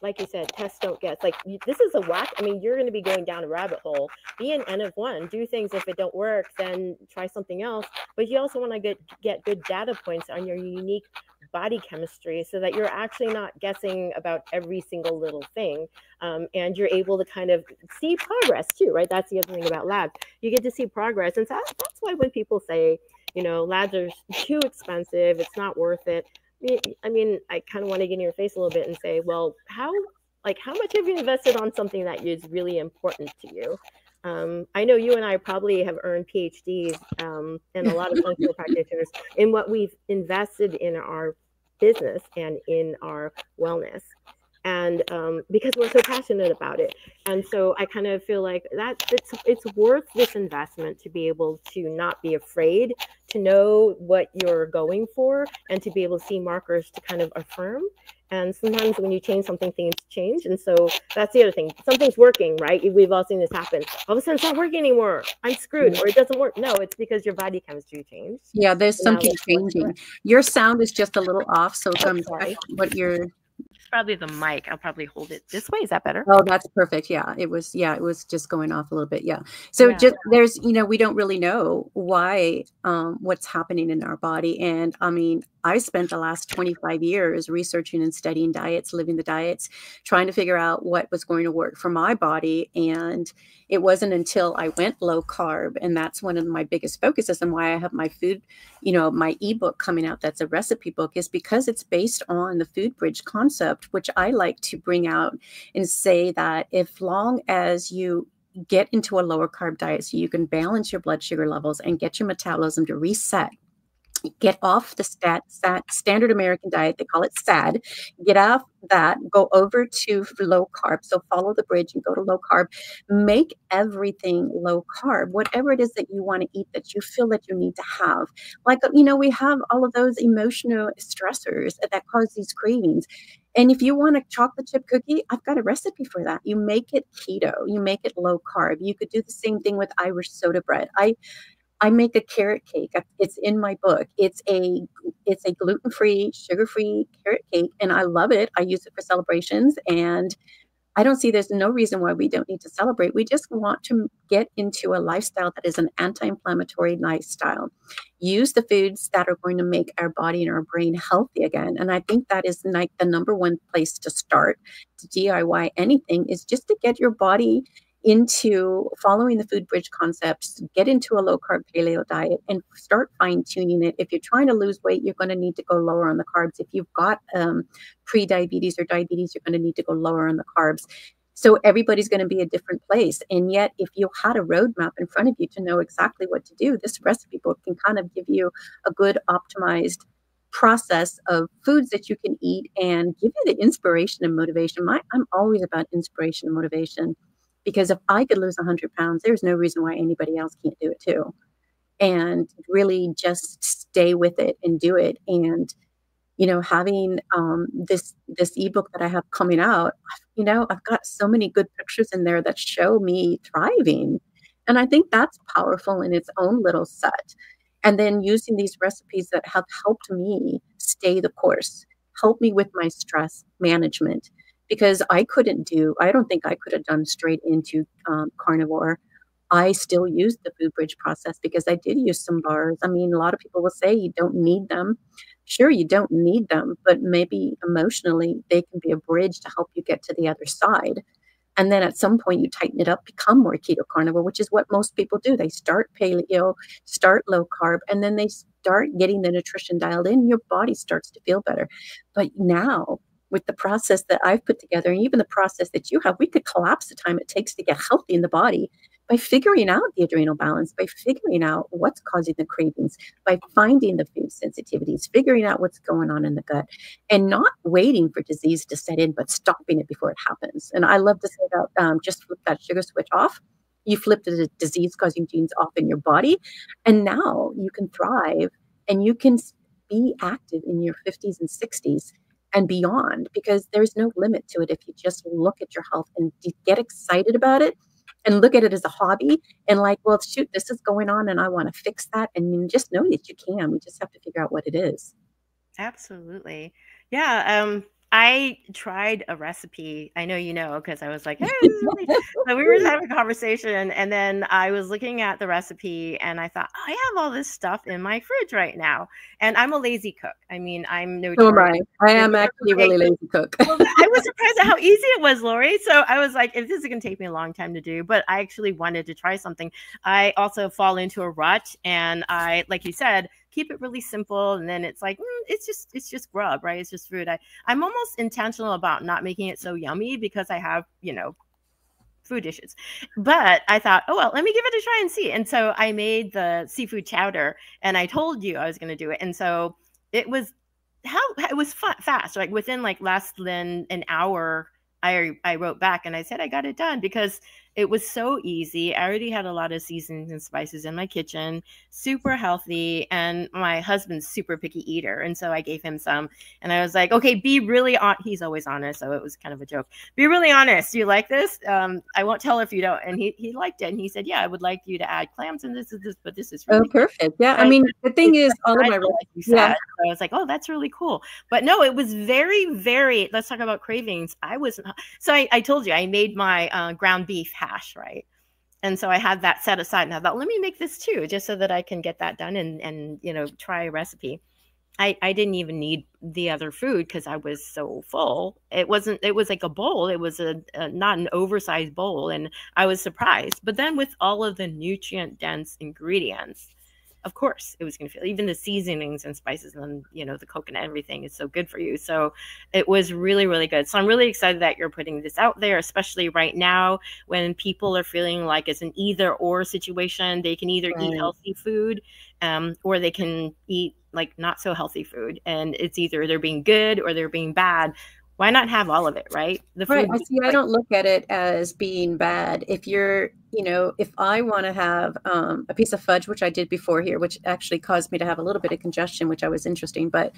like you said, test, don't guess. Like this is a whack. I mean, you're going to be going down a rabbit hole. Be an N of 1. Do things. If it don't work, then try something else. But you also want to get good data points on your unique body chemistry so that you're actually not guessing about every single little thing. And you're able to kind of see progress too, right? That's the other thing about labs. You get to see progress. And so that's why when people say, labs are too expensive, it's not worth it. I mean, I kind of want to get in your face a little bit and say, well, how much have you invested on something that is really important to you? I know you and I probably have earned PhDs and a lot of functional practitioners in what we've invested in our business and in our wellness. And because we're so passionate about it. And so I kind of feel like that it's worth this investment to be able to not be afraid, to know what you're going for, and to be able to see markers to kind of affirm. And sometimes when you change something, things change. And so that's the other thing. Something's working, right? We've all seen this happen. All of a sudden, it's not working anymore. I'm screwed, or it doesn't work. No, it's because your body chemistry changed. Yeah, there's something changing. Your sound is just a little off, so check what you're. It's probably the mic. I'll probably hold it this way. Is that better? Oh, that's perfect. Yeah, it was just going off a little bit. Yeah. So just there's, we don't really know why, what's happening in our body. And I mean, I spent the last 25 years researching and studying diets, living the diets, trying to figure out what was going to work for my body. And it wasn't until I went low carb, and that's one of my biggest focuses and why I have my food, my ebook coming out. That's a recipe book, is because it's based on the food bridge concept, which I like to bring out and say that if long as you get into a lower carb diet so you can balance your blood sugar levels and get your metabolism to reset, get off the standard American diet, they call it SAD, get off that, go over to low carb. So follow the bridge and go to low carb, make everything low carb, whatever it is that you want to eat that you feel that you need to have. Like, we have all of those emotional stressors that cause these cravings. And if you want a chocolate chip cookie, I've got a recipe for that. You make it keto, you make it low carb. You could do the same thing with Irish soda bread. I make a carrot cake. It's in my book. It's a gluten-free, sugar-free carrot cake, and I love it. I use it for celebrations, and I don't see there's no reason why we don't need to celebrate. We just want to get into a lifestyle that is an anti-inflammatory lifestyle. Use the foods that are going to make our body and our brain healthy again. And I think that is like the number one place to start to DIY anything, is just to get your body into following the food bridge concepts, get into a low carb paleo diet and start fine tuning it. If you're trying to lose weight, you're going to need to go lower on the carbs. If you've got pre-diabetes or diabetes, you're going to need to go lower on the carbs. So everybody's going to be a different place. And yet, if you had a roadmap in front of you to know exactly what to do, this recipe book can kind of give you a good optimized process of foods that you can eat and give you the inspiration and motivation. I'm always about inspiration and motivation. Because if I could lose 100 pounds, there's no reason why anybody else can't do it too. And really just stay with it and do it. And, having this ebook that I have coming out, I've got so many good pictures in there that show me thriving. And I think that's powerful in its own little set. And then using these recipes that have helped me stay the course, help me with my stress management. Because I don't think I could have done straight into carnivore. I still used the food bridge process because I did use some bars. I mean, a lot of people will say you don't need them. Sure, you don't need them, but maybe emotionally they can be a bridge to help you get to the other side. And then at some point you tighten it up, become more keto carnivore, which is what most people do. They start paleo, start low carb, and then they start getting the nutrition dialed in. Your body starts to feel better. But now, with the process that I've put together, and even the process that you have, we could collapse the time it takes to get healthy in the body by figuring out the adrenal balance, by figuring out what's causing the cravings, by finding the food sensitivities, figuring out what's going on in the gut, and not waiting for disease to set in, but stopping it before it happens. And I love to say that just flip that sugar switch off. You flip the disease-causing genes off in your body, and now you can thrive and you can be active in your 50s and 60s. And beyond, because there's no limit to it if you just look at your health and get excited about it and look at it as a hobby and like, well, shoot, this is going on and I want to fix that. And you just know that you can. We just have to figure out what it is. Absolutely. Yeah. I tried a recipe. I know, because I was like, hey, so we were having a conversation, and then I was looking at the recipe and I thought, I have all this stuff in my fridge right now. And I'm a lazy cook. I mean, I'm no. So am I. I am actually a really lazy cook. Well, I was surprised at how easy it was, Lori. So I was like, if this is going to take me a long time to do, but I actually wanted to try something. I also fall into a rut, and I, like you said, keep it really simple. And then it's like, it's just grub, right? It's just food. I'm almost intentional about not making it so yummy because I have, food dishes. But I thought, oh, well, let me give it a try and see. And so I made the seafood chowder, and I told you I was going to do it. And so it was fast, like within like less than an hour, I wrote back and I said, I got it done, because It was so easy. I already had a lot of seasonings and spices in my kitchen, super healthy. And my husband's super picky eater. And so I gave him some and I was like, okay, be really he's always honest. So it was kind of a joke. Be really honest. Do you like this? I won't tell if you don't. And he liked it. And he said, yeah, I would like you to add clams and this is this, but this is really Oh, perfect. Yeah. I good. mean, the thing is, all of my, like you said. So I was like, oh, that's really cool. But no, it was very, very, let's talk about cravings. So I told you, I made my ground beef hash, right? And so I had that set aside and I thought, let me make this too, just so that I can get that done and you know, try a recipe. I didn't even need the other food because I was so full. It was like a bowl. It was a not an oversized bowl. And I was surprised. But then with all of the nutrient dense ingredients, of course it was going to feel, even the seasonings and spices and, you know, the coconut, everything is so good for you. So it was really, really good. So I'm really excited that you're putting this out there, especially right now when people are feeling like it's an either or situation. They can either eat healthy food or they can eat like not so healthy food. And it's either they're being good or they're being bad. Why not have all of it, right? The food, I see. I don't look at it as being bad. If you're, you know, if I want to have a piece of fudge, which I did before here, which actually caused me to have a little bit of congestion, which I was interesting. But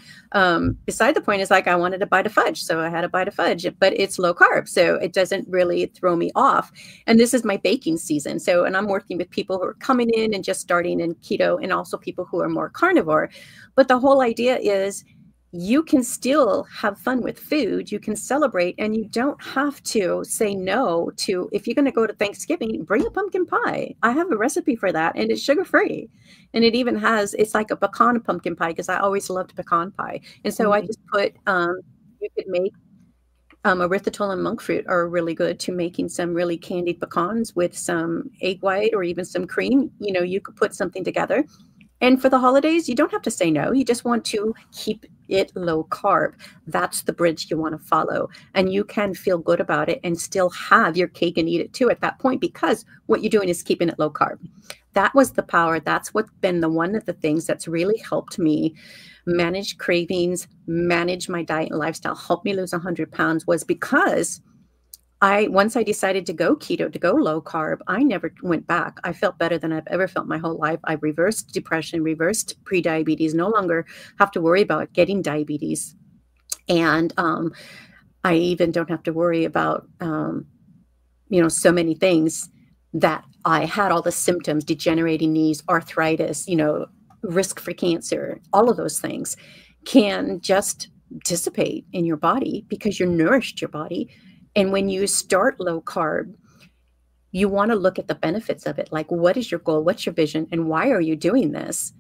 beside the point is, like, I wanted a bite of fudge. So I had a bite of fudge, but it's low carb. So it doesn't really throw me off. And this is my baking season. So, and I'm working with people who are coming in and just starting in keto, and also people who are more carnivore. But the whole idea is, you can still have fun with food. You can celebrate, and you don't have to say no to, if you're going to go to Thanksgiving, bring a pumpkin pie. I have a recipe for that, and it's sugar-free. And it even has, it's like a pecan pumpkin pie, because I always loved pecan pie. And so I just put, you could make erythritol and monk fruit are really good to making some really candied pecans with some egg white or even some cream. You know, you could put something together. And for the holidays, you don't have to say no. You just want to keep it low carb. That's the bridge you want to follow. And you can feel good about it and still have your cake and eat it too at that point, because what you're doing is keeping it low carb. That was the power. That's what's been one of the things that's really helped me manage cravings, manage my diet and lifestyle, help me lose 100 pounds, was because once I decided to go keto, to go low carb, I never went back. I felt better than I've ever felt my whole life. I reversed depression, reversed pre-diabetes, no longer have to worry about getting diabetes. And I even don't have to worry about, you know, so many things that I had, all the symptoms, degenerating knees, arthritis, you know, risk for cancer, all of those things can just dissipate in your body because you're nourished your body. And when you start low carb, you want to look at the benefits of it. Like, what is your goal? What's your vision? And why are you doing this?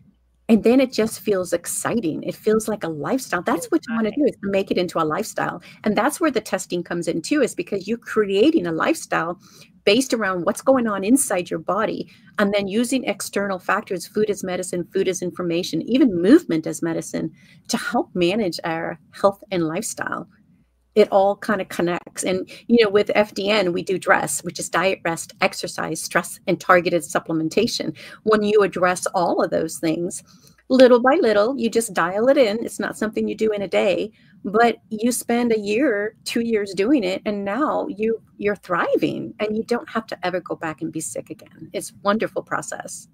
And then it just feels exciting. It feels like a lifestyle. That's what you want to do, is to make it into a lifestyle. And that's where the testing comes in too, is because you're creating a lifestyle based around what's going on inside your body, and then using external factors, food as medicine, food as information, even movement as medicine, to help manage our health and lifestyle. It all kind of connects. And, you know, with FDN, we do DRESS, which is diet, rest, exercise, stress, and targeted supplementation. When you address all of those things, little by little, you just dial it in. It's not something you do in a day, but you spend a year, 2 years doing it, and now you're thriving, and you don't have to ever go back and be sick again. It's a wonderful process.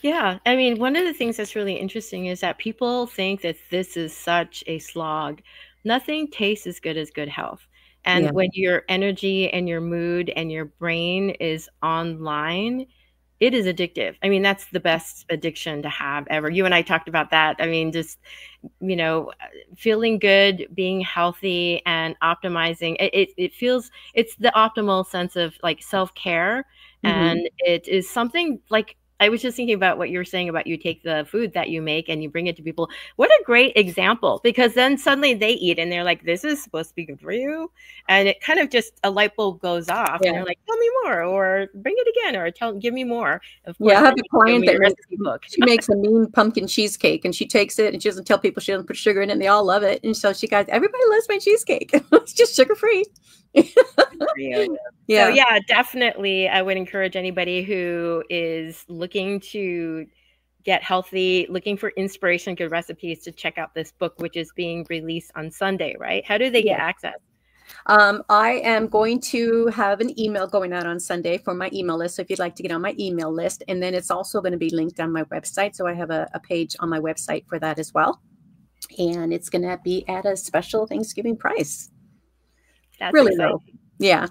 Yeah. I mean, one of the things that's really interesting is that people think that this is such a slog. Nothing tastes as good as good health. And when your energy and your mood and your brain is online, it is addictive. I mean, that's the best addiction to have ever. You and I talked about that. I mean, just, you know, feeling good, being healthy and optimizing. It feels, it's the optimal sense of like self-care. And it is something like, I was just thinking about what you were saying about you take the food that you make and you bring it to people. What a great example, because then suddenly they eat and they're like, this is supposed to be good for you. And it kind of just, a light bulb goes off and they're like, tell me more, or bring it again, or give me more. Of course, I have a client that she makes a mean pumpkin cheesecake, and she takes it and she doesn't tell people she doesn't put sugar in it, and they all love it. And so she goes, everybody loves my cheesecake. It's just sugar-free. So yeah, definitely. I would encourage anybody who is looking to get healthy, looking for inspiration, good recipes, to check out this book, which is being released on Sunday, right? How do they get access? I am going to have an email going out on Sunday for my email list. So if you'd like to get on my email list, and then it's also going to be linked on my website. So I have a page on my website for that as well. And it's going to be at a special Thanksgiving price. That's really exciting. low. Yeah.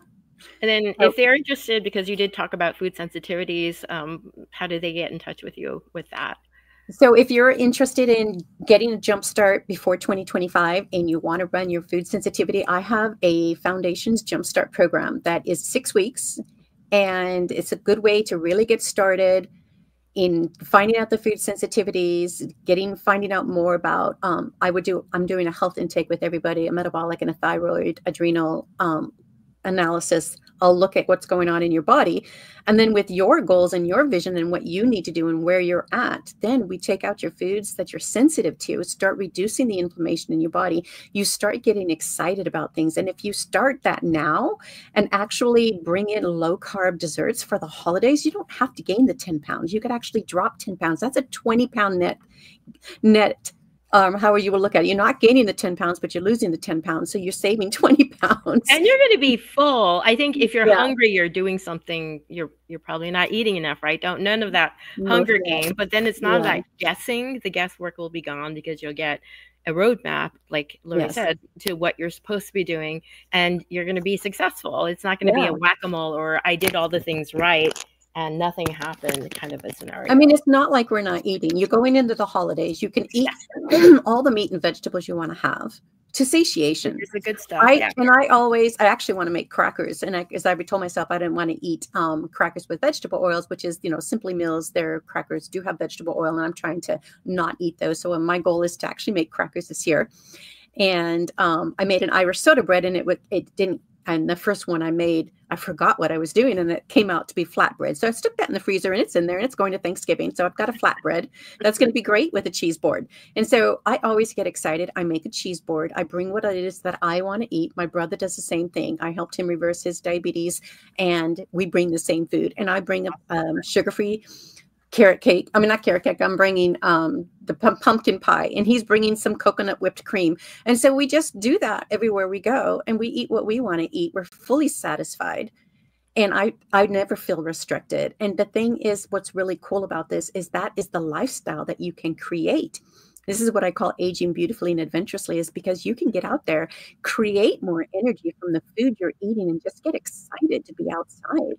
And then if they're interested, because you did talk about food sensitivities, how do they get in touch with you with that? So if you're interested in getting a jump start before 2025 and you want to run your food sensitivity, I have a Foundations Jumpstart program that is 6 weeks. And it's a good way to really get started in finding out the food sensitivities, finding out more about, I'm doing a health intake with everybody, a metabolic and a thyroid, adrenal analysis. I'll look at what's going on in your body. And then with your goals and your vision and what you need to do and where you're at, then we take out your foods that you're sensitive to, start reducing the inflammation in your body. You start getting excited about things. And if you start that now and actually bring in low carb desserts for the holidays, you don't have to gain the 10 pounds. You could actually drop 10 pounds. That's a 20-pound net. How you will look at it. You're not gaining the 10 pounds, but you're losing the 10 pounds. So you're saving 20 pounds. And you're going to be full. I think if you're hungry, you're doing something, you're probably not eating enough, right? None of that hunger game, but then it's not like guessing. The guesswork will be gone because you'll get a roadmap, like Lori said, to what you're supposed to be doing, and you're going to be successful. It's not going to be a whack-a-mole or I did all the things right and nothing happened kind of a scenario. I mean, it's not like we're not eating. You're going into the holidays. You can eat all the meat and vegetables you want to have to satiation. It's the good stuff. And I actually want to make crackers. And as I told myself, I didn't want to eat crackers with vegetable oils, which is, Simply Meals, their crackers do have vegetable oil, and I'm trying to not eat those. So my goal is to actually make crackers this year. And I made an Irish soda bread, and it didn't. And the first one I made, I forgot what I was doing, and it came out to be flatbread. So I stuck that in the freezer, and it's in there, and it's going to Thanksgiving. So I've got a flatbread that's going to be great with a cheese board. And so I always get excited. I make a cheese board. I bring what it is that I want to eat. My brother does the same thing. I helped him reverse his diabetes, and we bring the same food. And I bring a sugar-free carrot cake. I mean, not carrot cake. I'm bringing the pumpkin pie, and he's bringing some coconut whipped cream. And so we just do that everywhere we go, and we eat what we want to eat. We're fully satisfied. And I never feel restricted. And the thing is, what's really cool about this is that is the lifestyle that you can create. This is what I call aging beautifully and adventurously, is because you can get out there, create more energy from the food you're eating, and just get excited to be outside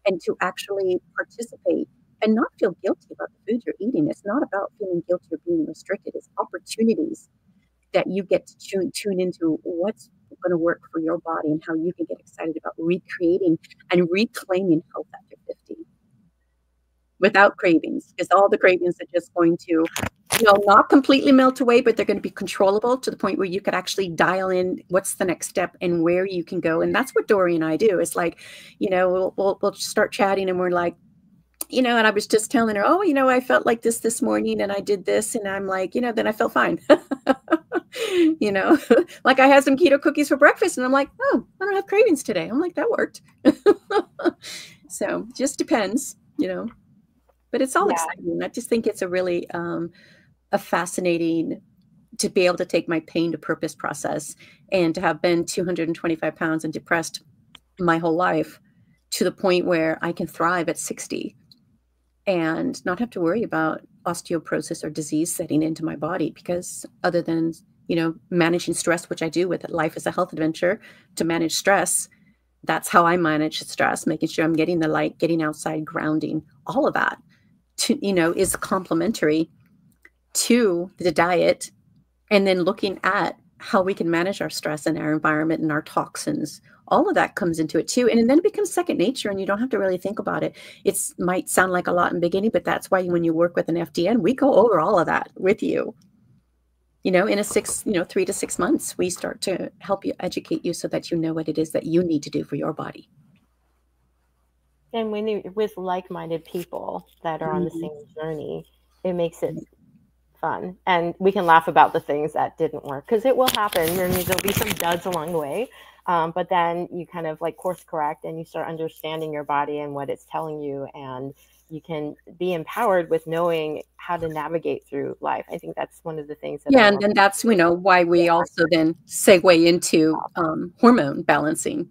and to actually participate and not feel guilty about the food you're eating. It's not about feeling guilty or being restricted. It's opportunities that you get to tune into what's going to work for your body and how you can get excited about recreating and reclaiming health after 50 without cravings, because all the cravings are just going to, not completely melt away, but they're going to be controllable to the point where you could actually dial in what's the next step and where you can go. And that's what Dory and I do. It's like, we'll start chatting, and we're like, and I was just telling her, I felt like this morning, and I did this, and I'm like, then I felt fine. Like I had some keto cookies for breakfast, and I'm like, oh, I don't have cravings today. I'm like, that worked. So just depends, but it's all exciting. I just think it's a really a fascinating to be able to take my pain to purpose process, and to have been 225 pounds and depressed my whole life to the point where I can thrive at 60 and not have to worry about osteoporosis or disease setting into my body, because other than, managing stress, which I do with it, life is a health adventure to manage stress. That's how I manage stress, making sure I'm getting the light, getting outside, grounding, all of that is complementary to the diet. And then looking at how we can manage our stress and our environment and our toxins, all of that comes into it too. And then it becomes second nature, and you don't have to really think about it. It might sound like a lot in the beginning, but that's why when you work with an FDN, we go over all of that with you. In a 3 to 6 months, we start to help you, educate you so that you know what it is that you need to do for your body. And when you're with like-minded people that are on the same journey, it makes it fun. And we can laugh about the things that didn't work, because it will happen. And there'll be some duds along the way. But then you kind of like course correct and you start understanding your body and what it's telling you. And you can be empowered with knowing how to navigate through life. I think that's one of the things that and then that's, why we also then segue into hormone balancing,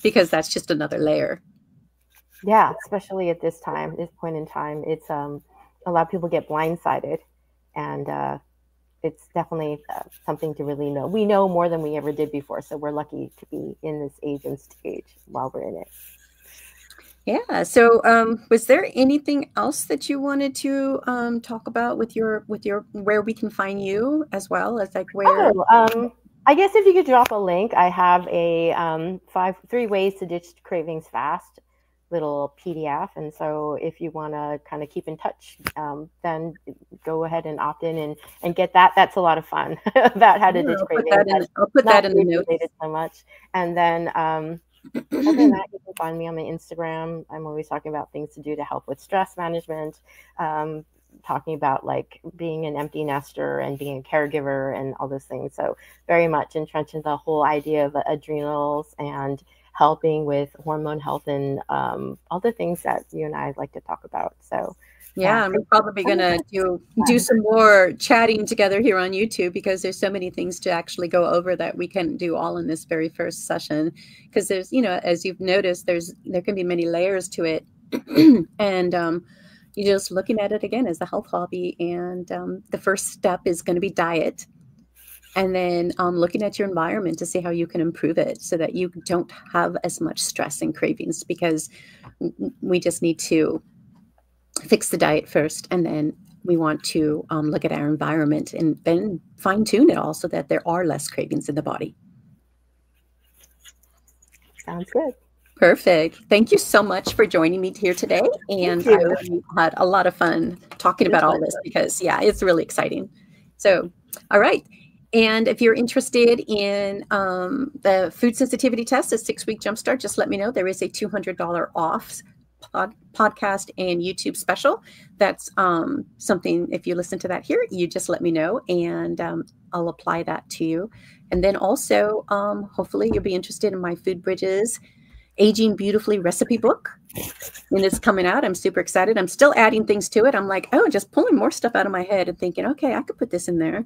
because that's just another layer. Yeah, especially at this point in time, it's a lot of people get blindsided, and it's definitely something to really know. We know more than we ever did before, so we're lucky to be in this age and stage while we're in it. Yeah. So, was there anything else that you wanted to talk about with your where we can find you, as well as like where? I guess if you could drop a link, I have a 3 ways to ditch cravings fast little PDF, and so if you want to kind of keep in touch, then go ahead and opt in and get that. That's a lot of fun about how to ditch cravings. I'll put that in the notes. So much, and then other than that, you can find me on my Instagram. I'm always talking about things to do to help with stress management, talking about like being an empty nester and being a caregiver and all those things. So very much entrenched in the whole idea of adrenals and helping with hormone health and all the things that you and I like to talk about. So yeah, I'm probably going to do some more chatting together here on YouTube, because there's so many things to actually go over that we can do all in this very first session. Because there's, as you've noticed, there can be many layers to it. And you're just looking at it again as a health hobby. And the first step is going to be diet. And then looking at your environment to see how you can improve it so that you don't have as much stress and cravings, because we just need to fix the diet first, and then we want to look at our environment and then fine tune it all so that there are less cravings in the body. Sounds good. Perfect. Thank you so much for joining me here today. And I really had a lot of fun talking about all this, because yeah, it's really exciting. So, all right. And if you're interested in the food sensitivity test, a 6-week jumpstart, just let me know. There is a $200 off podcast and YouTube special. That's something, if you listen to that here, you just let me know, and I'll apply that to you. And then also, hopefully you'll be interested in my Food Bridges Aging Beautifully recipe book. And it's coming out. I'm super excited. I'm still adding things to it. I'm like, just pulling more stuff out of my head and thinking, okay, I could put this in there.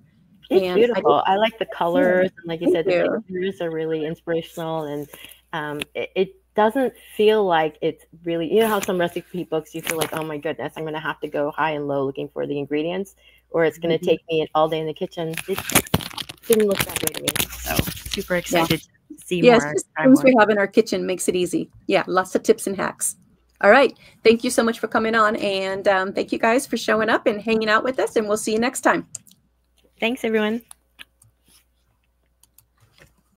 It's beautiful. I like the colors. And like you said, the pictures are really inspirational. And it doesn't feel like it's really, how some recipe books, you feel like, oh my goodness, I'm going to have to go high and low looking for the ingredients, or it's going to take me all day in the kitchen. It didn't look that way to me. So super excited to see more. Yes, things we have in our kitchen makes it easy. Yeah, lots of tips and hacks. All right. Thank you so much for coming on. And thank you guys for showing up and hanging out with us. And we'll see you next time. Thanks, everyone.